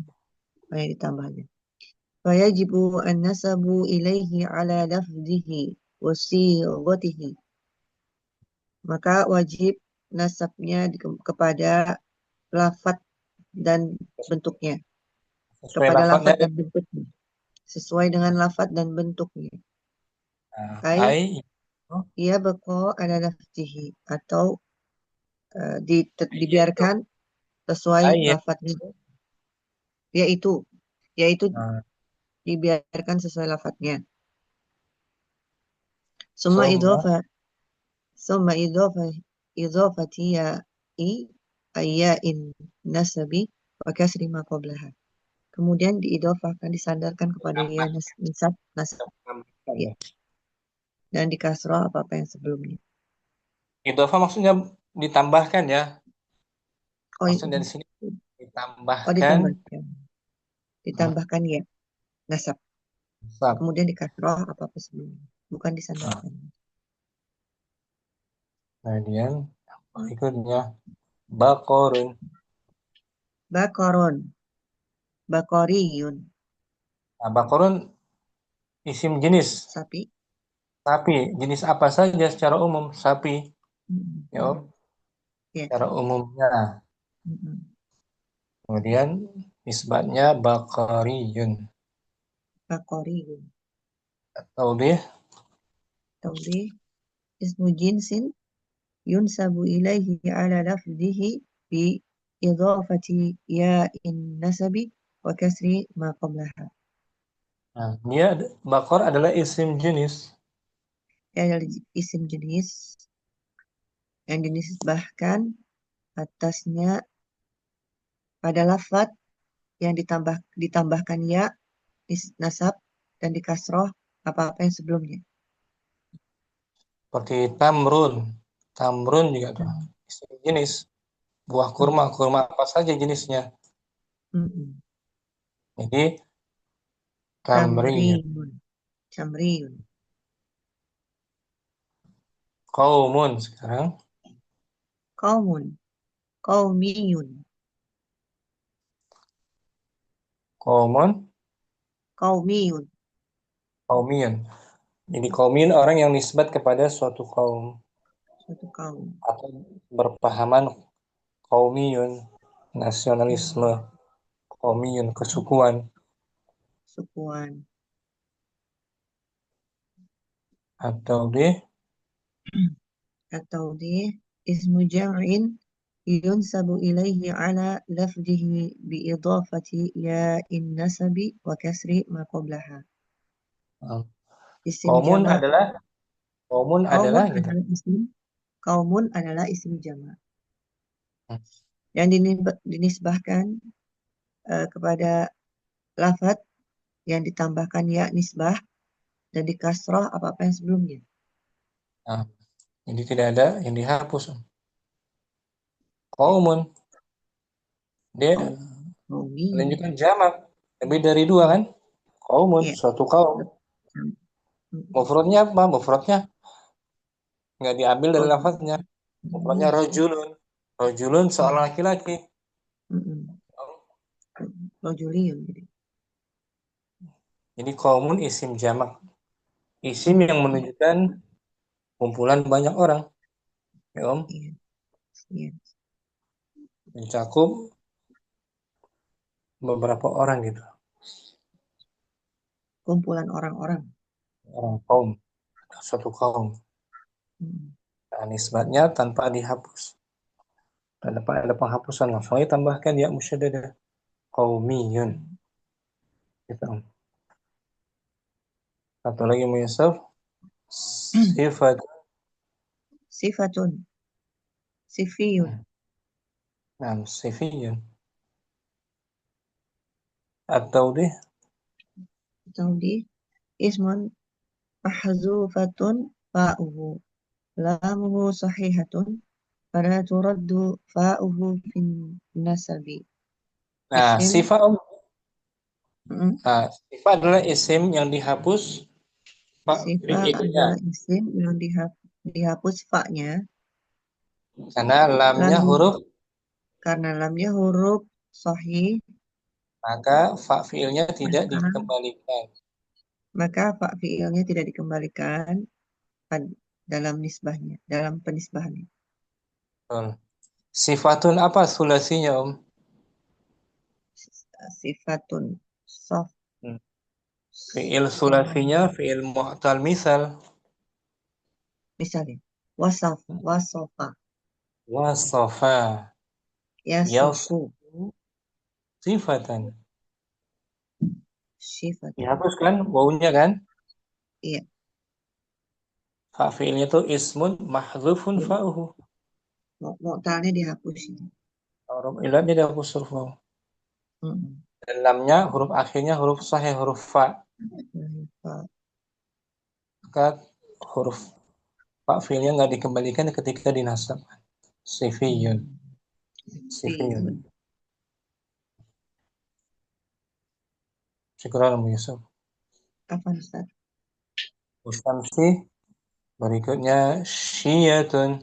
Banyak ditambahnya. Fayajibu an-nasabu ilaihi ala lafzihi wa sighatihi. Maka wajib nasabnya kepada lafat dan bentuknya. sesuai Kepada lafadznya. lafat dan bentuknya. Sesuai dengan lafat dan bentuknya. Ai Ia beko ala lafzihi. Atau itu dibiarkan sesuai ai lafadznya. Yaitu Nah, dibiarkan sesuai lafadznya. Summa summa idhofa Summa idhofati ya in nasabi wa kasri ma qablaha. Kemudian diidhofahkan disandarkan kepada ya nasab ya, tambahkan. dan di kasroh apa-apa yang sebelumnya. Idhofah maksudnya ditambahkan ya. Oh, Maksudnya dari sini ditambahkan ditambahkan. Ditambahkan ya nasab. sab. Kemudian di kasroh apa-apa sebelumnya. Bukan disandarkan. Kemudian berikutnya bakorun. Bakoron. Bakoriyun. Nah, bakorun isim jenis Sapi. sapi. Jenis apa saja secara umum sapi. Ya, Ya. secara umumnya. Kemudian nisbatnya bakariyun. Bakoriyun. Taubih Taubih ismu jinsin yunsabu ilaihi ala lafzihi bi idhafati ya in nasabi wa kasri ma qablaha. Nah, bakor adalah isim jenis. Ya adalah isim jenis yang dinisbahkan atasnya pada lafaz yang ditambahkan ya nasab dan di kasroh apa-apa yang sebelumnya. Seperti tamrun. Tamrun juga tuh isim jenis. Buah kurma, kurma apa saja jenisnya. Jadi tamriyun. Tamriyun. Qaumun sekarang. Qaumun. Qaumiyun. Qaumun, Qaumiyun. qaumiyun. Jadi qaumiyun orang yang nisbat kepada suatu kaum Suatu kaum. atau berpahaman qaumiyun, nasionalisme, qaumiyun, kesukuan. Sukuan. Atau Atau di ismu jam'in yunsabu ilaihi ala lafdihi bi idhafati ya in nasabi wa kasri ma qablaha. Isim qaumun jamak. adalah gitu. Kaumun adalah isim jamak yang dinisbahkan kepada lafaz yang ditambahkan ya nisbah dan di kasroh apa-apa yang sebelumnya. Nah, jadi tidak ada yang dihapus. Qaumun dia menunjukkan jamak lebih dari dua kan? Qaumun Iya. suatu kaum. Mufradnya apa? Mufradnya nggak diambil dari lafaznya. Mufradnya rajulun. Rajulun seorang laki-laki. Rajuliyun. Jadi qaumun isim jamak. Isim yang menunjukkan kumpulan banyak orang. Ya, Om. Iya. Mencakup beberapa orang gitu. Kumpulan orang-orang. Orang kaum. Suatu kaum. Nah, nisbatnya tanpa dihapus. Tanpa ada penghapusan langsung aja tambahkan ya musyaddadah. Qaumiyun. Gitu. Satu lagi Yusuf. Sifat. Sifatun. Sifiyun. Nah, sifiyun. Atau deh. Taudi. Ismun mahzufatun fa'uhu. Lamuhu sahihatun. Fala turaddu fa'uhu fin nasabi. Nah, Isim. sifat. Mm, Nah, sifat adalah isim yang dihapus Sifat fiilnya. adalah isim yang dihapus fa-nya. Karena lamnya Lam, huruf, karena lamnya huruf sahih, maka fa fiilnya tidak maka, dikembalikan. maka fa fiilnya tidak dikembalikan dalam nisbahnya, dalam penisbahannya. Betul. Sifatun apa sulasinya, Om? Sifatun sof. Fiil sulasinya fiil mu'tal misal. Misalnya, wasaf, wasofa, Wasofa. yasofu, Sifatan. sifat. Dihapus kan wawunya kan? Iya, Fa fiilnya itu ismun mahdzufun fa'uhu. mu'talnya dihapus. Huruf ilatnya dihapus huruf waw. Mm. Dan lamnya huruf akhirnya huruf sahih huruf fa. Maka huruf fa fiilnya nggak dikembalikan ketika dinasab. Sifiyun. Sifiyun. Syukuran Abu Yusuf. Apa Ustaz? Mustamsi. Berikutnya syiyatun.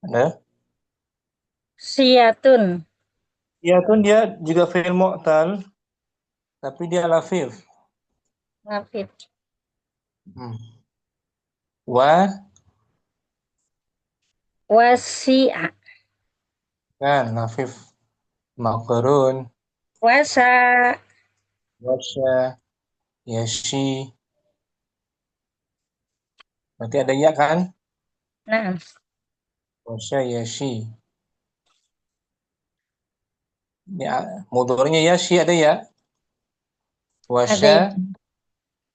Ada? Siyatun. Syiyatun dia juga fi'il mu'tal, tapi dia lafif. Lafid. Wa Wasi'a. kan lafif. Maqrun. Wasa. Wasya. Yashi. Berarti ada ya kan? Nah, Wasya yashi. Ya, mudhari'nya yashi ada ya? ada Wasya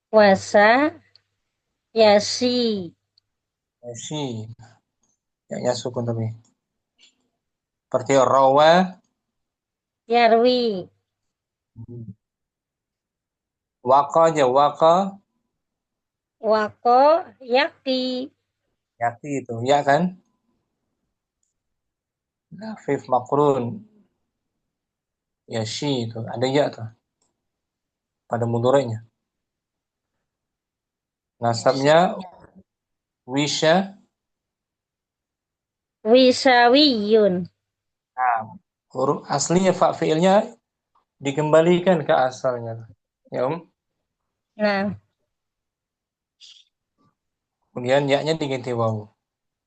wasa. Yasi. yashi. Ya sukun tapi. Seperti rawa. Yarwi. Waqa aja waqa. Wako. Yaki. Yati itu ya kan? Lafif makrun. Yashi itu ada ya tuh pada mudhari'nya. Nasabnya wisya. Wisawiyun. Nah, huruf aslinya fa fiilnya dikembalikan ke asalnya. Ya, Om. Nah, Kemudian ya-nya diganti wawu.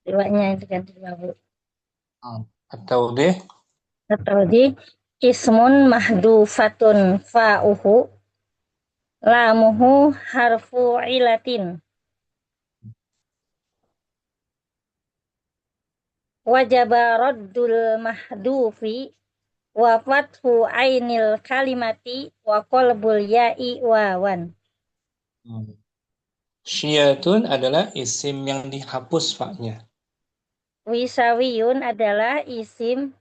riwayatnya itu kan wawu. Atau deh Atau di ismun mahdufatun fa'uhu lamuhu harfu ilatin wajaba raddul mahdufi wa fathu ainil kalimati wa qalbul ya'i wawan. syiyatun adalah isim yang dihapus fa-nya. Wisawiyun adalah isim,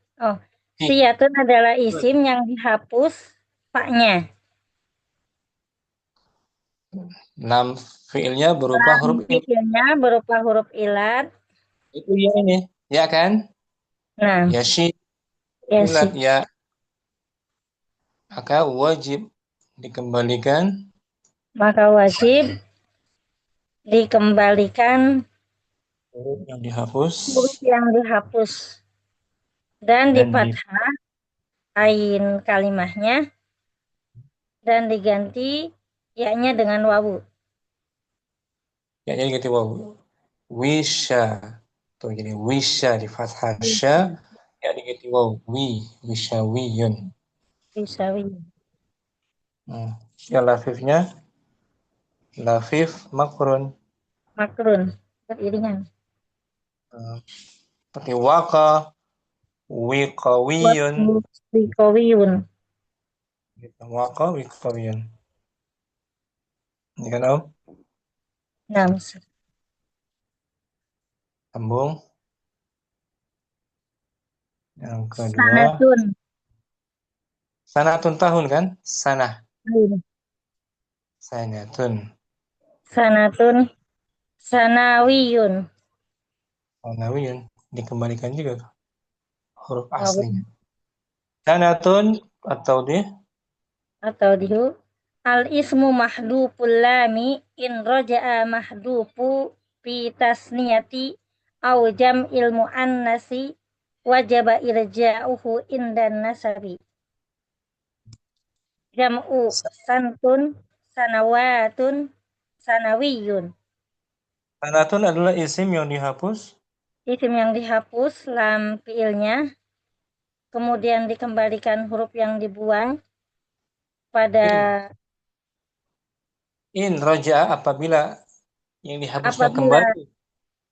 siyatun adalah isim yang dihapus fa-nya. Lam fiilnya berupa huruf ilat. Fiilnya berupa huruf ilat. Itu ya ini, ya kan? Nah, Yashi yasi. ilat ya. Maka wajib dikembalikan Maka wajib dikembalikan huruf yang dihapus huruf yang dihapus dan di fathah ain kalimahnya dan diganti ya-nya dengan wawu. Ya-nya diganti wawu. Wisya. Tuh jadi wisya di fathah sya ya diganti wawu. Wisyawiyun. Wisawiyun. Ya lafifnya lafif makrun. Makrun beriringan. Seperti waqa, Wiqawiyun. Wiqawiyun. Waqa wiqawiyun. Ini kan Om? Nah, Sambung. Yang kedua, sanatun. sanatun tahun kan? Sanah. Tahun. Sanatun. Sanatun. Sanawiyun. Sanawiyun. Dikembalikan juga tuh, huruf Wawu. aslinya. Sanatun atau dia Atau dihu. Al ismu mahduful lami in roja'a mahdufu fi tasniyati au jam'il muannasi wajaba irja'uhu indan nasabi. Jam'u santun, sanawatun, sanawiyun. sanatun adalah isim yang dihapus. Isim yang dihapus lam fiilnya, kemudian dikembalikan huruf yang dibuang pada In roja apabila yang dihapusnya apabila kembali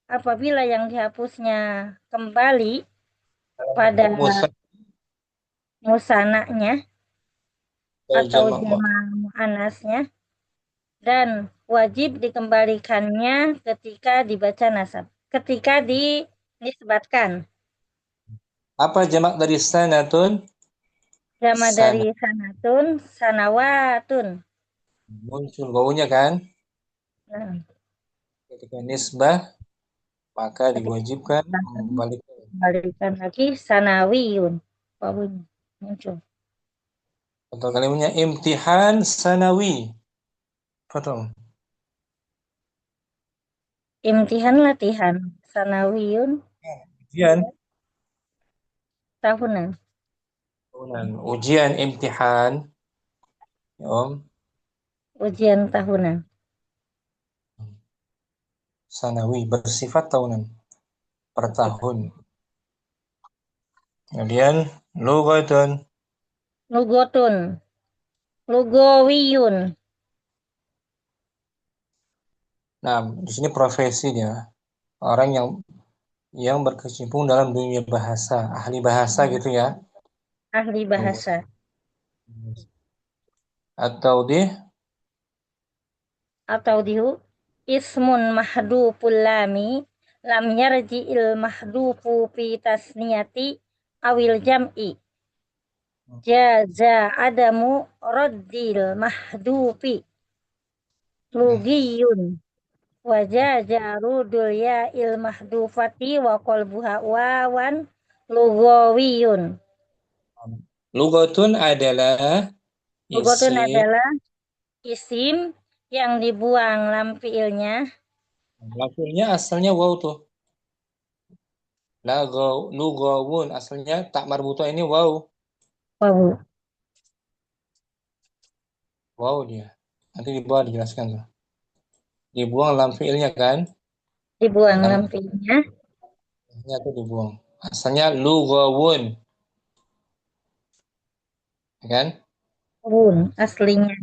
apabila yang dihapusnya kembali pada musan musanaknya atau jamak jama' muannasnya dan wajib dikembalikannya ketika dibaca nasab, ketika dinisbatkan. apa jamak dari sanatun? Jama Sana. dari sanatun, sanawatun. Muncul wawunya kan? Nah, Ketika nisbah maka diwajibkan kembalikan lagi sanawiyun. Wawunya muncul. atau kalimatnya imtihan sanawi. Betul. Imtihan latihan, sanawiyun Ujian tahunan. ujian imtihan ya Om. Ujian tahunan. Sanawi bersifat tahunan per tahun. Kemudian lughatun. Lugotun. Lugawiyun. Nah, di sini profesi dia. Orang yang berkecimpung dalam dunia bahasa, ahli bahasa gitu ya. Ahli bahasa. Atau dia Atau dihu ismun mahduful lami lam yarji'il mahdufu fi tasniyati awil jam'i jaza adamu raddil mahdufi lugiyun wajaja rudul ya'il mahdufati wa qalbuha wawan lugawiyun. lughatun adalah Lugotun isim. adalah isim yang dibuang lam fiilnya. Lafilnya asalnya waw tuh. Lugawun asalnya tak marbuto ini waw. Wawu. Waw dia. Nanti di bawah dijelaskan tuh. Dibuang lam fiilnya kan? Dibuang lam fiilnya. Ini tuh dibuang. Asalnya lugawun. Ya kan? Wun aslinya.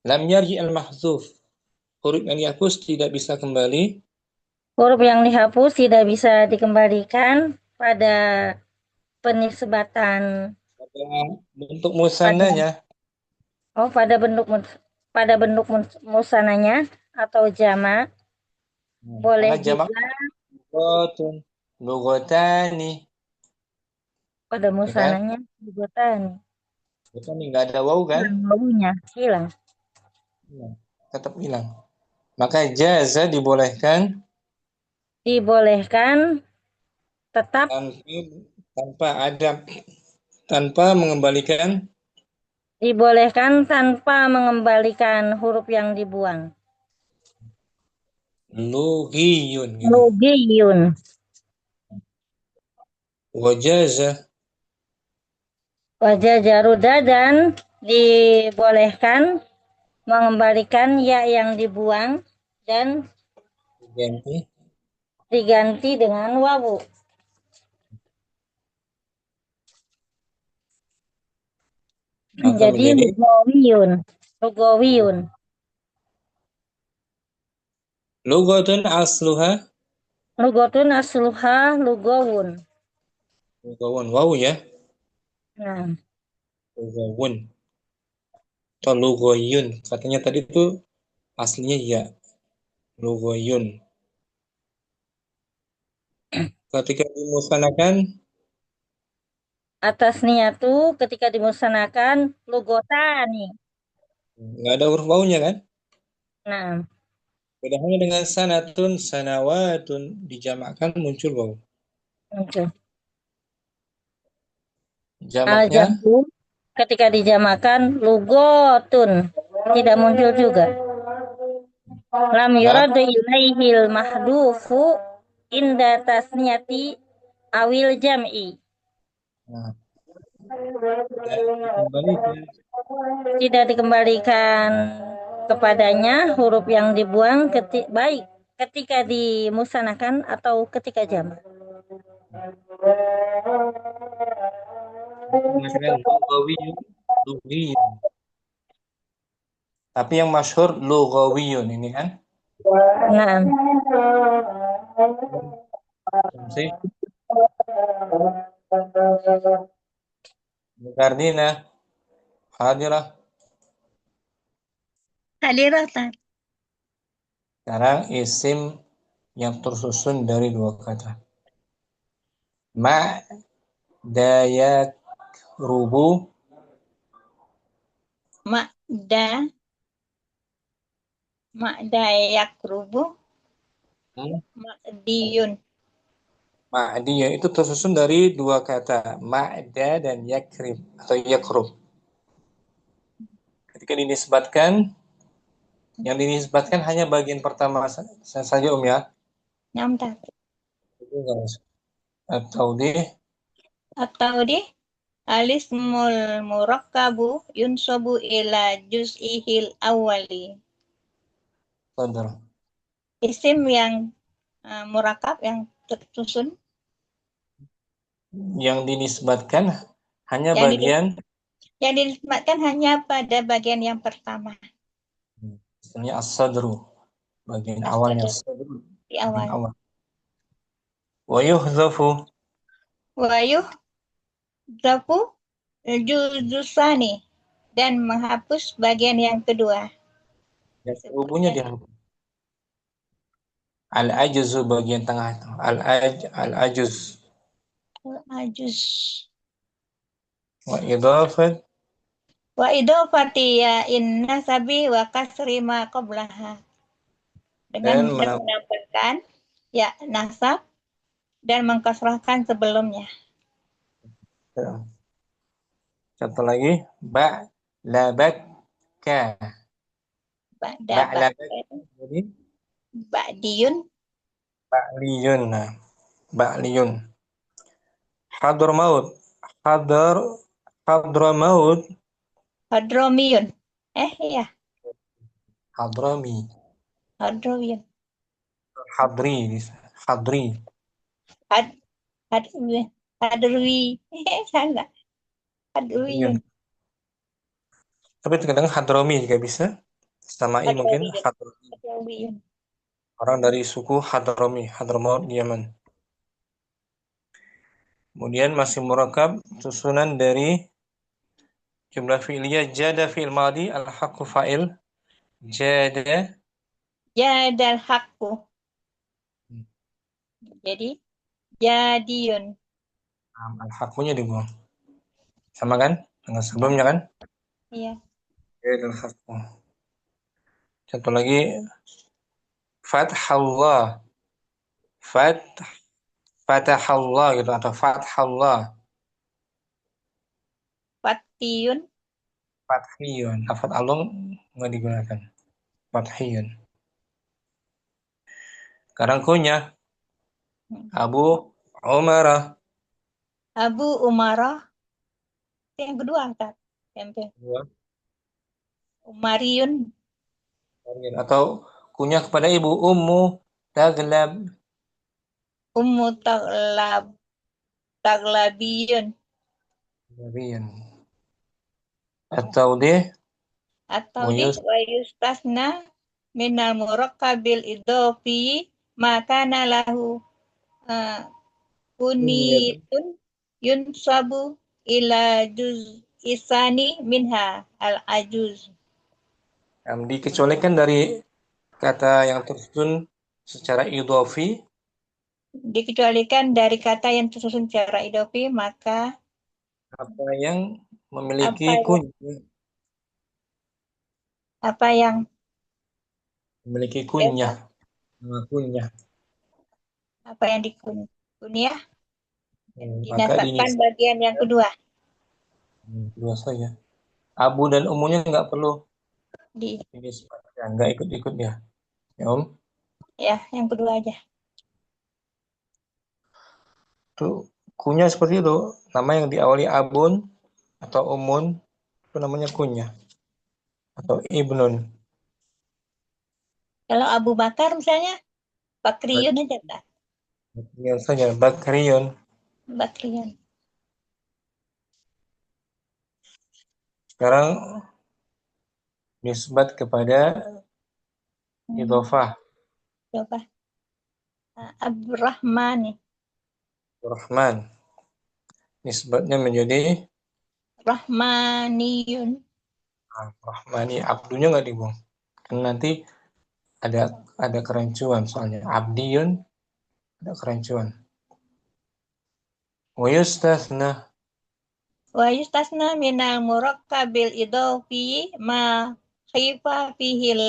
Lam yarji al-mahzuf. Huruf yang dihapus tidak bisa kembali Huruf yang dihapus tidak bisa dikembalikan pada penisbatan pada bentuk musannanya. pada bentuk musananya atau jama. Boleh Karena jamak juga lughatun, lughatani. pada musananya lugatan. Bukan nggak ada waw kan? Wawunya hilang. Tetap hilang. Maka jaza dibolehkan Dibolehkan tetap tanpa mengembalikan dibolehkan tanpa mengembalikan huruf yang dibuang. lugiyun gitu. Lugiyun. Wajaza Wajah jaruda dan dibolehkan mengembalikan ya yang dibuang dan diganti dengan wawu. Menjadi lugawiyun. Lugawiyun. lughatun asluha Lugotun asluha lugawun. Lugawun. Wow ya. Nah, Lugawun. Atau lugoyun. Katanya tadi itu aslinya ya. Lugoyun. Ketika dimusanakan, atas niyatu ketika dimusanakan lugotani. nggak ada huruf wawunya kan? Nah, Bedanya dengan sanatun, sanawatun. Dijamakkan muncul waw. muncul. Jamaknya, Al-jam'u ketika dijamakan lugotun tidak muncul juga. Lam nah, yuradu ilaihil mahdufu inda tasniyati awil jam'i. nah, dikembalikan. Tidak dikembalikan kepadanya huruf yang dibuang baik ketika dimusanakan atau ketika jamak. Misalkan lugawiyun, lugiyun. Tapi yang masyhur lugawiyun ini kan? Nah, Sih, Gardina, hadirah. Hadiratan. Sekarang isim yang tersusun dari dua kata. Ma, dayak, rubu, Ma'da. Ma'da yakrubu. Ma'diyun. ma'diyun itu tersusun dari dua kata. Ma'da dan yakrib atau yakrub. Ketika dinisbatkan, yang dinisbatkan hanya bagian pertama saja ya. Nyamta. Atau di Atau di alismul murakkabu yunsabu ila juz'ihil awali. sadar. Isim yang murakab yang tersusun Yang dinisbatkan hanya yang bagian yang dinisbatkan hanya pada bagian yang pertama. misalnya as-sadru, bagian awalnya As-sadru, di bagian awal. awal. Wa yuhzafu Wayuh zafu juzusani dan menghapus bagian yang kedua. rubuhnya dihapus. Al-ajzu bagian tengah itu. Al-ajuz. Ajuz. Wa idafat Wa idofati ya inna sabi wa kasri ma qablaha. Dengan dan menambahkan ya nasab dan mengkasrahkan sebelumnya. Contoh lagi, ba'labakka. Ba'da Ba'labakka. Jadi ba'diyun ba'liyun. Nah, ba'liyun. Hadramaut. Hadar Hadramaut. hadromiyun. Ya, Hadrami. hadromiyun. Hadri. Hadri. Had hadwi hadrwi. Salah. Hadrwiyun. Tapi kadang Hadrami juga bisa. Samai mungkin Hadrami. Hadrwiyun. Orang dari suku Hadrami, Hadramaut, Yaman. Kemudian masih murakab susunan dari jumlah fi'liyah jada fi'il madi al-haqqu fa'il jada Jadal haqqu. Jadi jadiyun. al-haqqunya dibuang. Sama kan dengan sebelumnya kan? Iya. Jada al-haqqu. Contoh lagi fathallah. Fathallah gitu atau fathallah. Fatiyun. Fathiyun. Lafaz alung nggak digunakan. Fathiyun. Sekarang kunyah Abu Umarah. Abu Umarah. Yang kedua kan? Umariyun. Atau kunyah kepada ibu Ummu Taglab. Ummu taglabiyun. Atau deh Atau di wa yustasna minal murakkabil idhofi maka lahu Ah, Kunyah. kunitun yunsabu ila juz isani minha al-ajuz. Dikecualikan dari kata yang tersusun secara idhofi Dikecualikan dari kata yang tersusun secara idofi, maka apa yang memiliki apa yang kunyah, apa yang memiliki kunyah, kunyah. apa yang dikunyah Maka dinasabkan bagian yang kedua dua saja. Abu dan umumnya nggak perlu di dinisbatkan, nggak ikut-ikut ya. Ya, Om. ya yang kedua aja. Itu kunyah seperti itu. Nama yang diawali abun atau umun itu namanya kunyah atau ibnun. Kalau Abu Bakar misalnya Bakriyun aja kan? Bakriyun saja, Bakriyun. Bakriyun. Sekarang nisbat kepada idhofah. Coba. Abdurrahman nih. Rahman. Nisbatnya menjadi Rahmaniyun. Rahmani. Abdunya nggak dibuang. Kan nanti ada kerancuan soalnya. Abdiyun ada kerancuan. Wa yustathna. Wa yustasna minal murakkabil idofi ma khifa fihil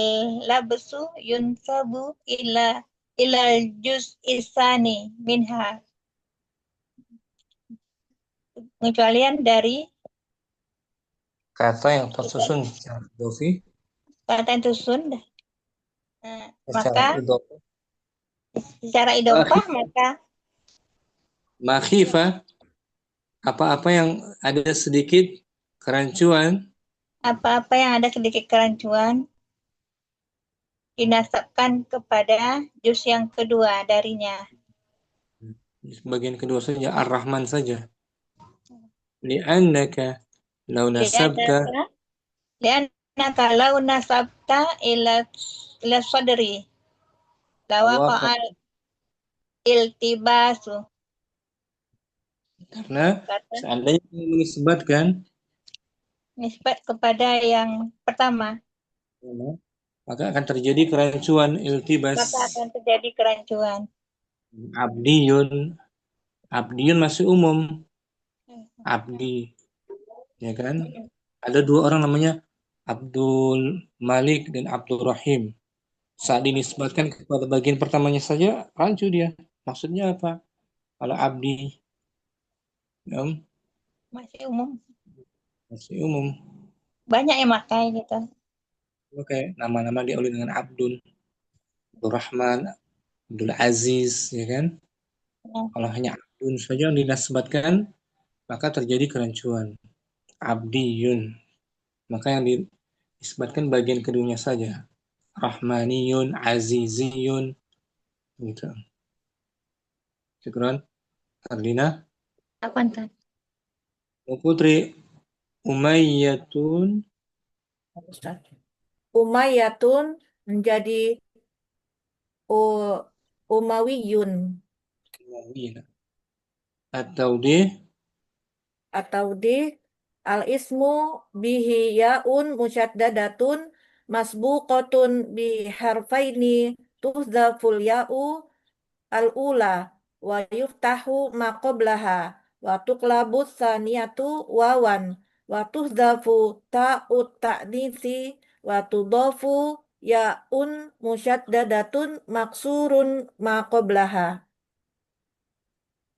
labsu yunsabu ilal juz isani minha. Pengecualian dari Kata yang tersusun secara idhofi, kata yang tersusun, secara maka idhofi. secara idofah maka Makhifah, apa-apa yang ada sedikit kerancuan apa-apa yang ada sedikit kerancuan dinasabkan kepada juz yang kedua darinya. bagian kedua saja Ar-Rahman saja. Li'annaka law nasabta Lianaka lau nasabta ila sadri awaqat, lawaqa'al iltibasu. karena Kata seandainya menisbatkan nisbat kepada yang pertama, maka akan terjadi kerancuan iltibas. maka akan terjadi kerancuan. Abdiyun masih umum, abdi, ya kan? Ada dua orang namanya Abdul Malik dan Abdul Rahim. Saat dinisbatkan kepada bagian pertamanya saja rancu dia. Maksudnya apa? Kalau abdi, ya, Masih umum. masih umum. Banyak yang pakai gitu. Oke, nama-nama diawali dengan Abdul Rahman, Abdul Aziz, ya kan? Ya. Kalau hanya Abdul saja yang dinisbatkan, maka terjadi kerancuan. Abdiyun, maka yang dinisbatkan bagian keduanya saja. Rahmaniyun, Aziziyun, gitu. Syukran, Ardina. Apa entar? Putri, Umayyatun, Ustaz. Umayyatun menjadi Umayyun atau di atau di al-ismu bihi yaun musyaddadatun masbuqatun bi harfaini tuhdaful ya'u al-ula wa yuftahu ma qablaha wa tuqlabu tsaniyatu wawan wa tuhdafu ta'ut ta'nisi wa tudafu ya'un musyaddadatun maksurun ma qablaha.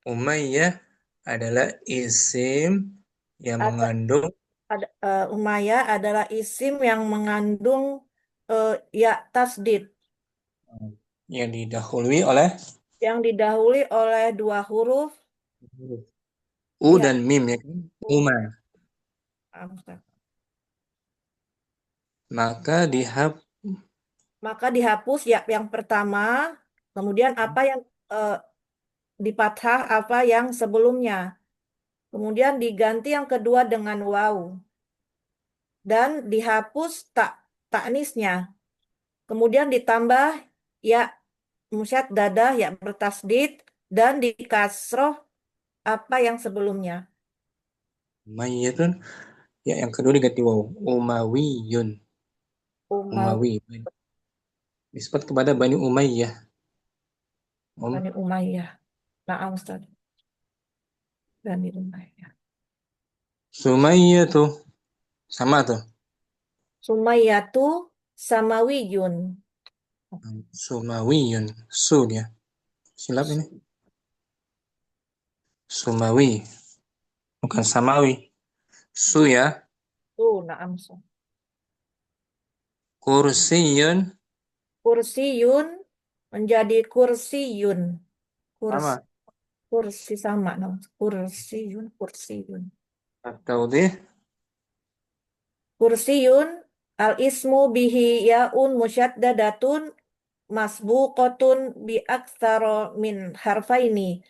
Umayyah adalah isim yang mengandung Umayyah adalah isim yang mengandung ya tasdid yang didahului oleh yang didahului oleh dua huruf U ya. dan Mim, ya kan? Uma. Maka dihapus ya yang pertama, kemudian apa yang di fathah apa yang sebelumnya. Kemudian diganti yang kedua dengan waw. Dan dihapus taknisnya. Kemudian ditambah ya musyaddadah ya bertasdid dan di kasroh apa yang sebelumnya? Umayyatun. Ya, yang kedua diganti waw. Umawiyun. Umawi, Umawi. Nisbat kepada Bani Umayyah. Bani Umayyah. Naam Ustaz. Bani Umayyah. Sumayyah tuh. Sama tuh. Sumayyatu Samawiyun. Sumawiyun. Su dia. Silap ini. Sumawi. Bukan Samawi. Su ya. Naam Ustaz. Kursiyun. Kursiyun menjadi kursiyun. Sama. Kursi sama. Naam. Kursiyun. Atau deh. Kursiyun al-ismu bihi yaun musyaddadatun masbuqatun bi aktsara min harfaini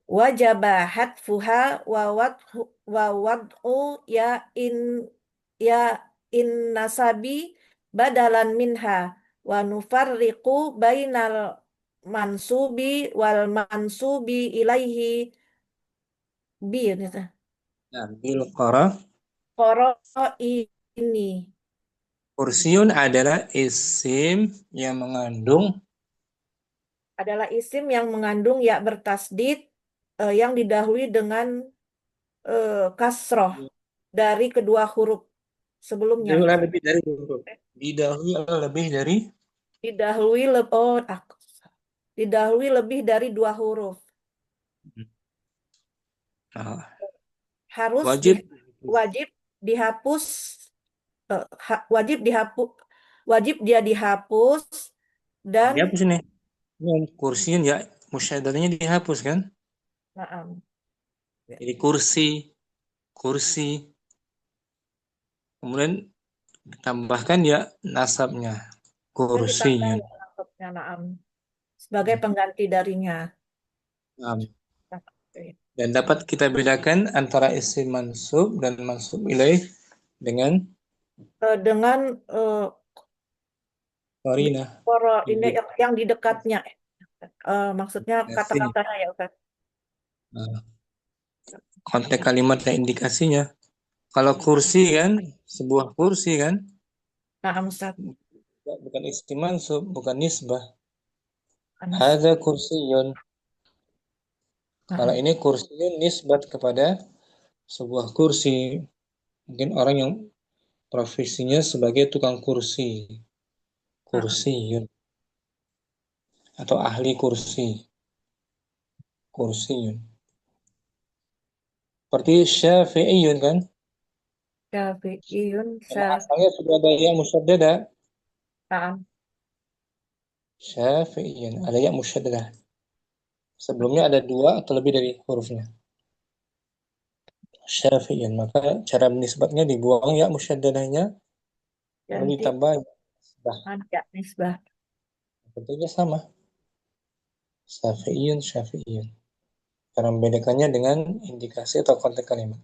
wajaba hatfuha wa wad'u ya in nasabi badalan minha wa nufarriqu bainal mansubi wal mansubi ilaihi bi gitu. Nah, bil qara. Qara ini Kursiyun adalah isim yang mengandung adalah isim yang mengandung ya bertasdid yang didahului dengan kasroh dari kedua huruf sebelumnya. lebih dari huruf. Didahului lebih dari Didahului didahului lebih dari dua huruf. nah, Harus wajib wajib dihapus wajib dia dihapus dan dihapus ini. Ini kursiun ya musyaddadanya dihapus kan? naam. Jadi kursi. Kemudian ditambahkan ya nasabnya. Dan ditambah Kursiyun. ya nasabnya, naam, sebagai pengganti darinya. Nah, Oke. dan dapat kita bedakan antara isim mansub dan mansub ilaih dengan Dengan qarinah. ini yang di dekatnya. Maksudnya kata-katanya ya Ustaz. Nah, konteks kalimat dan indikasinya. Kalau kursi kan, sebuah kursi kan, Naam Ustaz. bukan isim mansub, bukan nisbah. Anas. Ada kursiyun. Kalau Naam. ini kursiyun nisbat kepada sebuah kursi. Mungkin orang yang profesinya sebagai tukang kursi. Kursiyun. Atau ahli kursi. Kursiyun. Seperti syafi'iyun kan? Syafi'iyun Karena asalnya sudah ada yang musyaddadah. Naam. Syafi'iyun. Ada yang musyaddadah. Sebelumnya ada dua atau lebih dari hurufnya. Syafi'iyun. Maka cara menisbatnya dibuang ya musyaddadahnya. Lalu Ganti ditambah nisbah. ada nisbah. Bentuknya sama. Syafi'iyun. Cara membedakannya dengan indikasi atau konteks kalimat.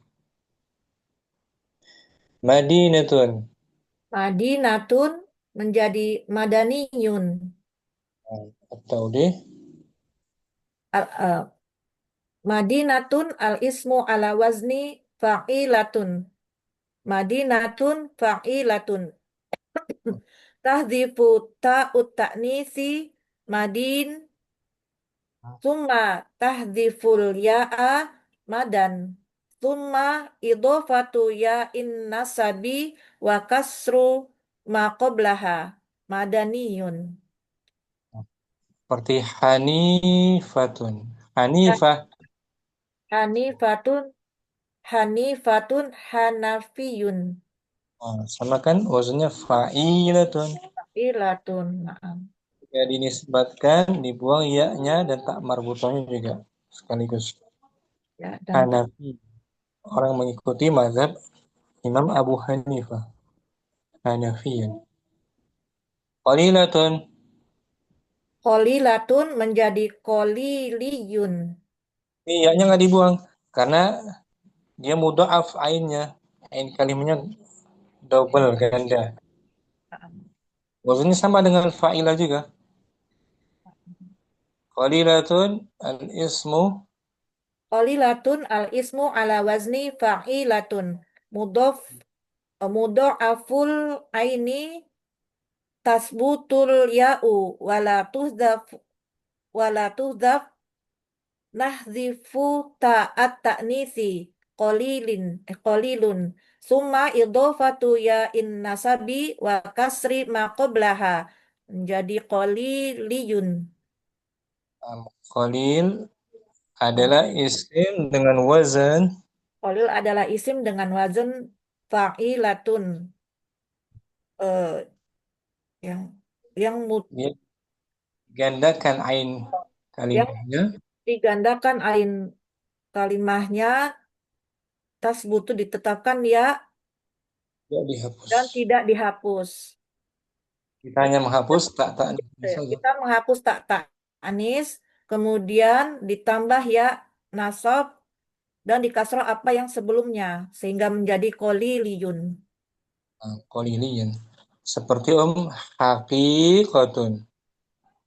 Madinatun. Madinatun menjadi madaniyun. Atau deh. Madinatun al-ismu ala wazni fa'ilatun. Madinatun fa'ilatun. Tahdzifu ta'ut ta'nisi madin. Summa tahdziful ya'a madan. Summa idhofatu ya'in nasabi wa kasru ma qablaha. Madaniyun. Seperti hanifatun. Hanifah. Hanifatun hanafiyun. Sama kan wazannya fa'ilatun. Ilatun. Naam. Jika dinisbatkan, dibuang ya-nya dan tak marbutohnya juga sekaligus. Ya, dan Hanafi. Orang mengikuti mazhab Imam Abu Hanifah. Hanafiyun. Qalilatun. qalilatun menjadi qaliliyun. Ini ya-nya nggak dibuang karena dia mudha'af ainnya. Ain kalimatnya double ganda. Naam. Wazannya sama dengan fa'ilah juga. Qalilatun al-ismu Qalilatun al-ismu ala wazni fa'ilatun. Mudhof mudho'aful aini tasbutul ya'u wala tuhdaf nahdzifu ta'at ta'nisi qalilun summa idhofatu ya in nasabi wa kasri ma qablaha menjadi qaliliyun. qalil adalah isim dengan wazan Qalil adalah isim dengan wazan fa'ilatun. Eh, yang yang mut- dia gandakan ain yang kalimahnya digandakan ain kalimahnya tasbutu ditetapkan ya tidak dihapus. dan tidak dihapus. Kita hanya menghapus tak saja. Kita menghapus tak anis, kemudian ditambah ya nasab dan dikasroh apa yang sebelumnya sehingga menjadi qaliliyun. Qaliliyan. Seperti haqiqatun.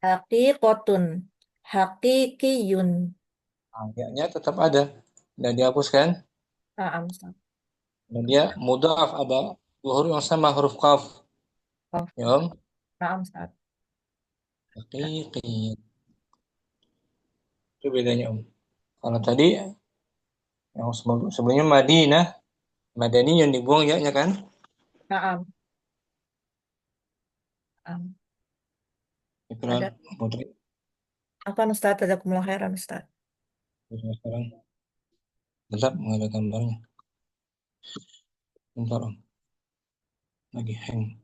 Haqiqatun, haqiqiyun. Ya tetap ada. Dan dihapuskan. Naam, Ustaz. Dan dia mudhaf ada dua huruf yang sama huruf qaf. Qaf. Ya, Om. Naam, Ustaz. Haqiqiyyan. Itu bedanya, Om. Kalau tadi yang sebelumnya Madinah, Madani yang dibuang ya kan? Naam. Naam. Itulah Ada Putri. apa Ustaz? Jazakumullah khairan Ustaz. Sekarang tetap nggak ada gambarnya. Bentar, Om. Lagi hang.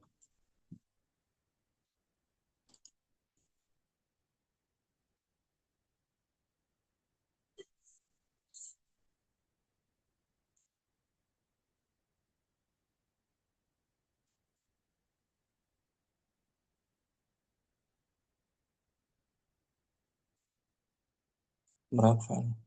Berapa?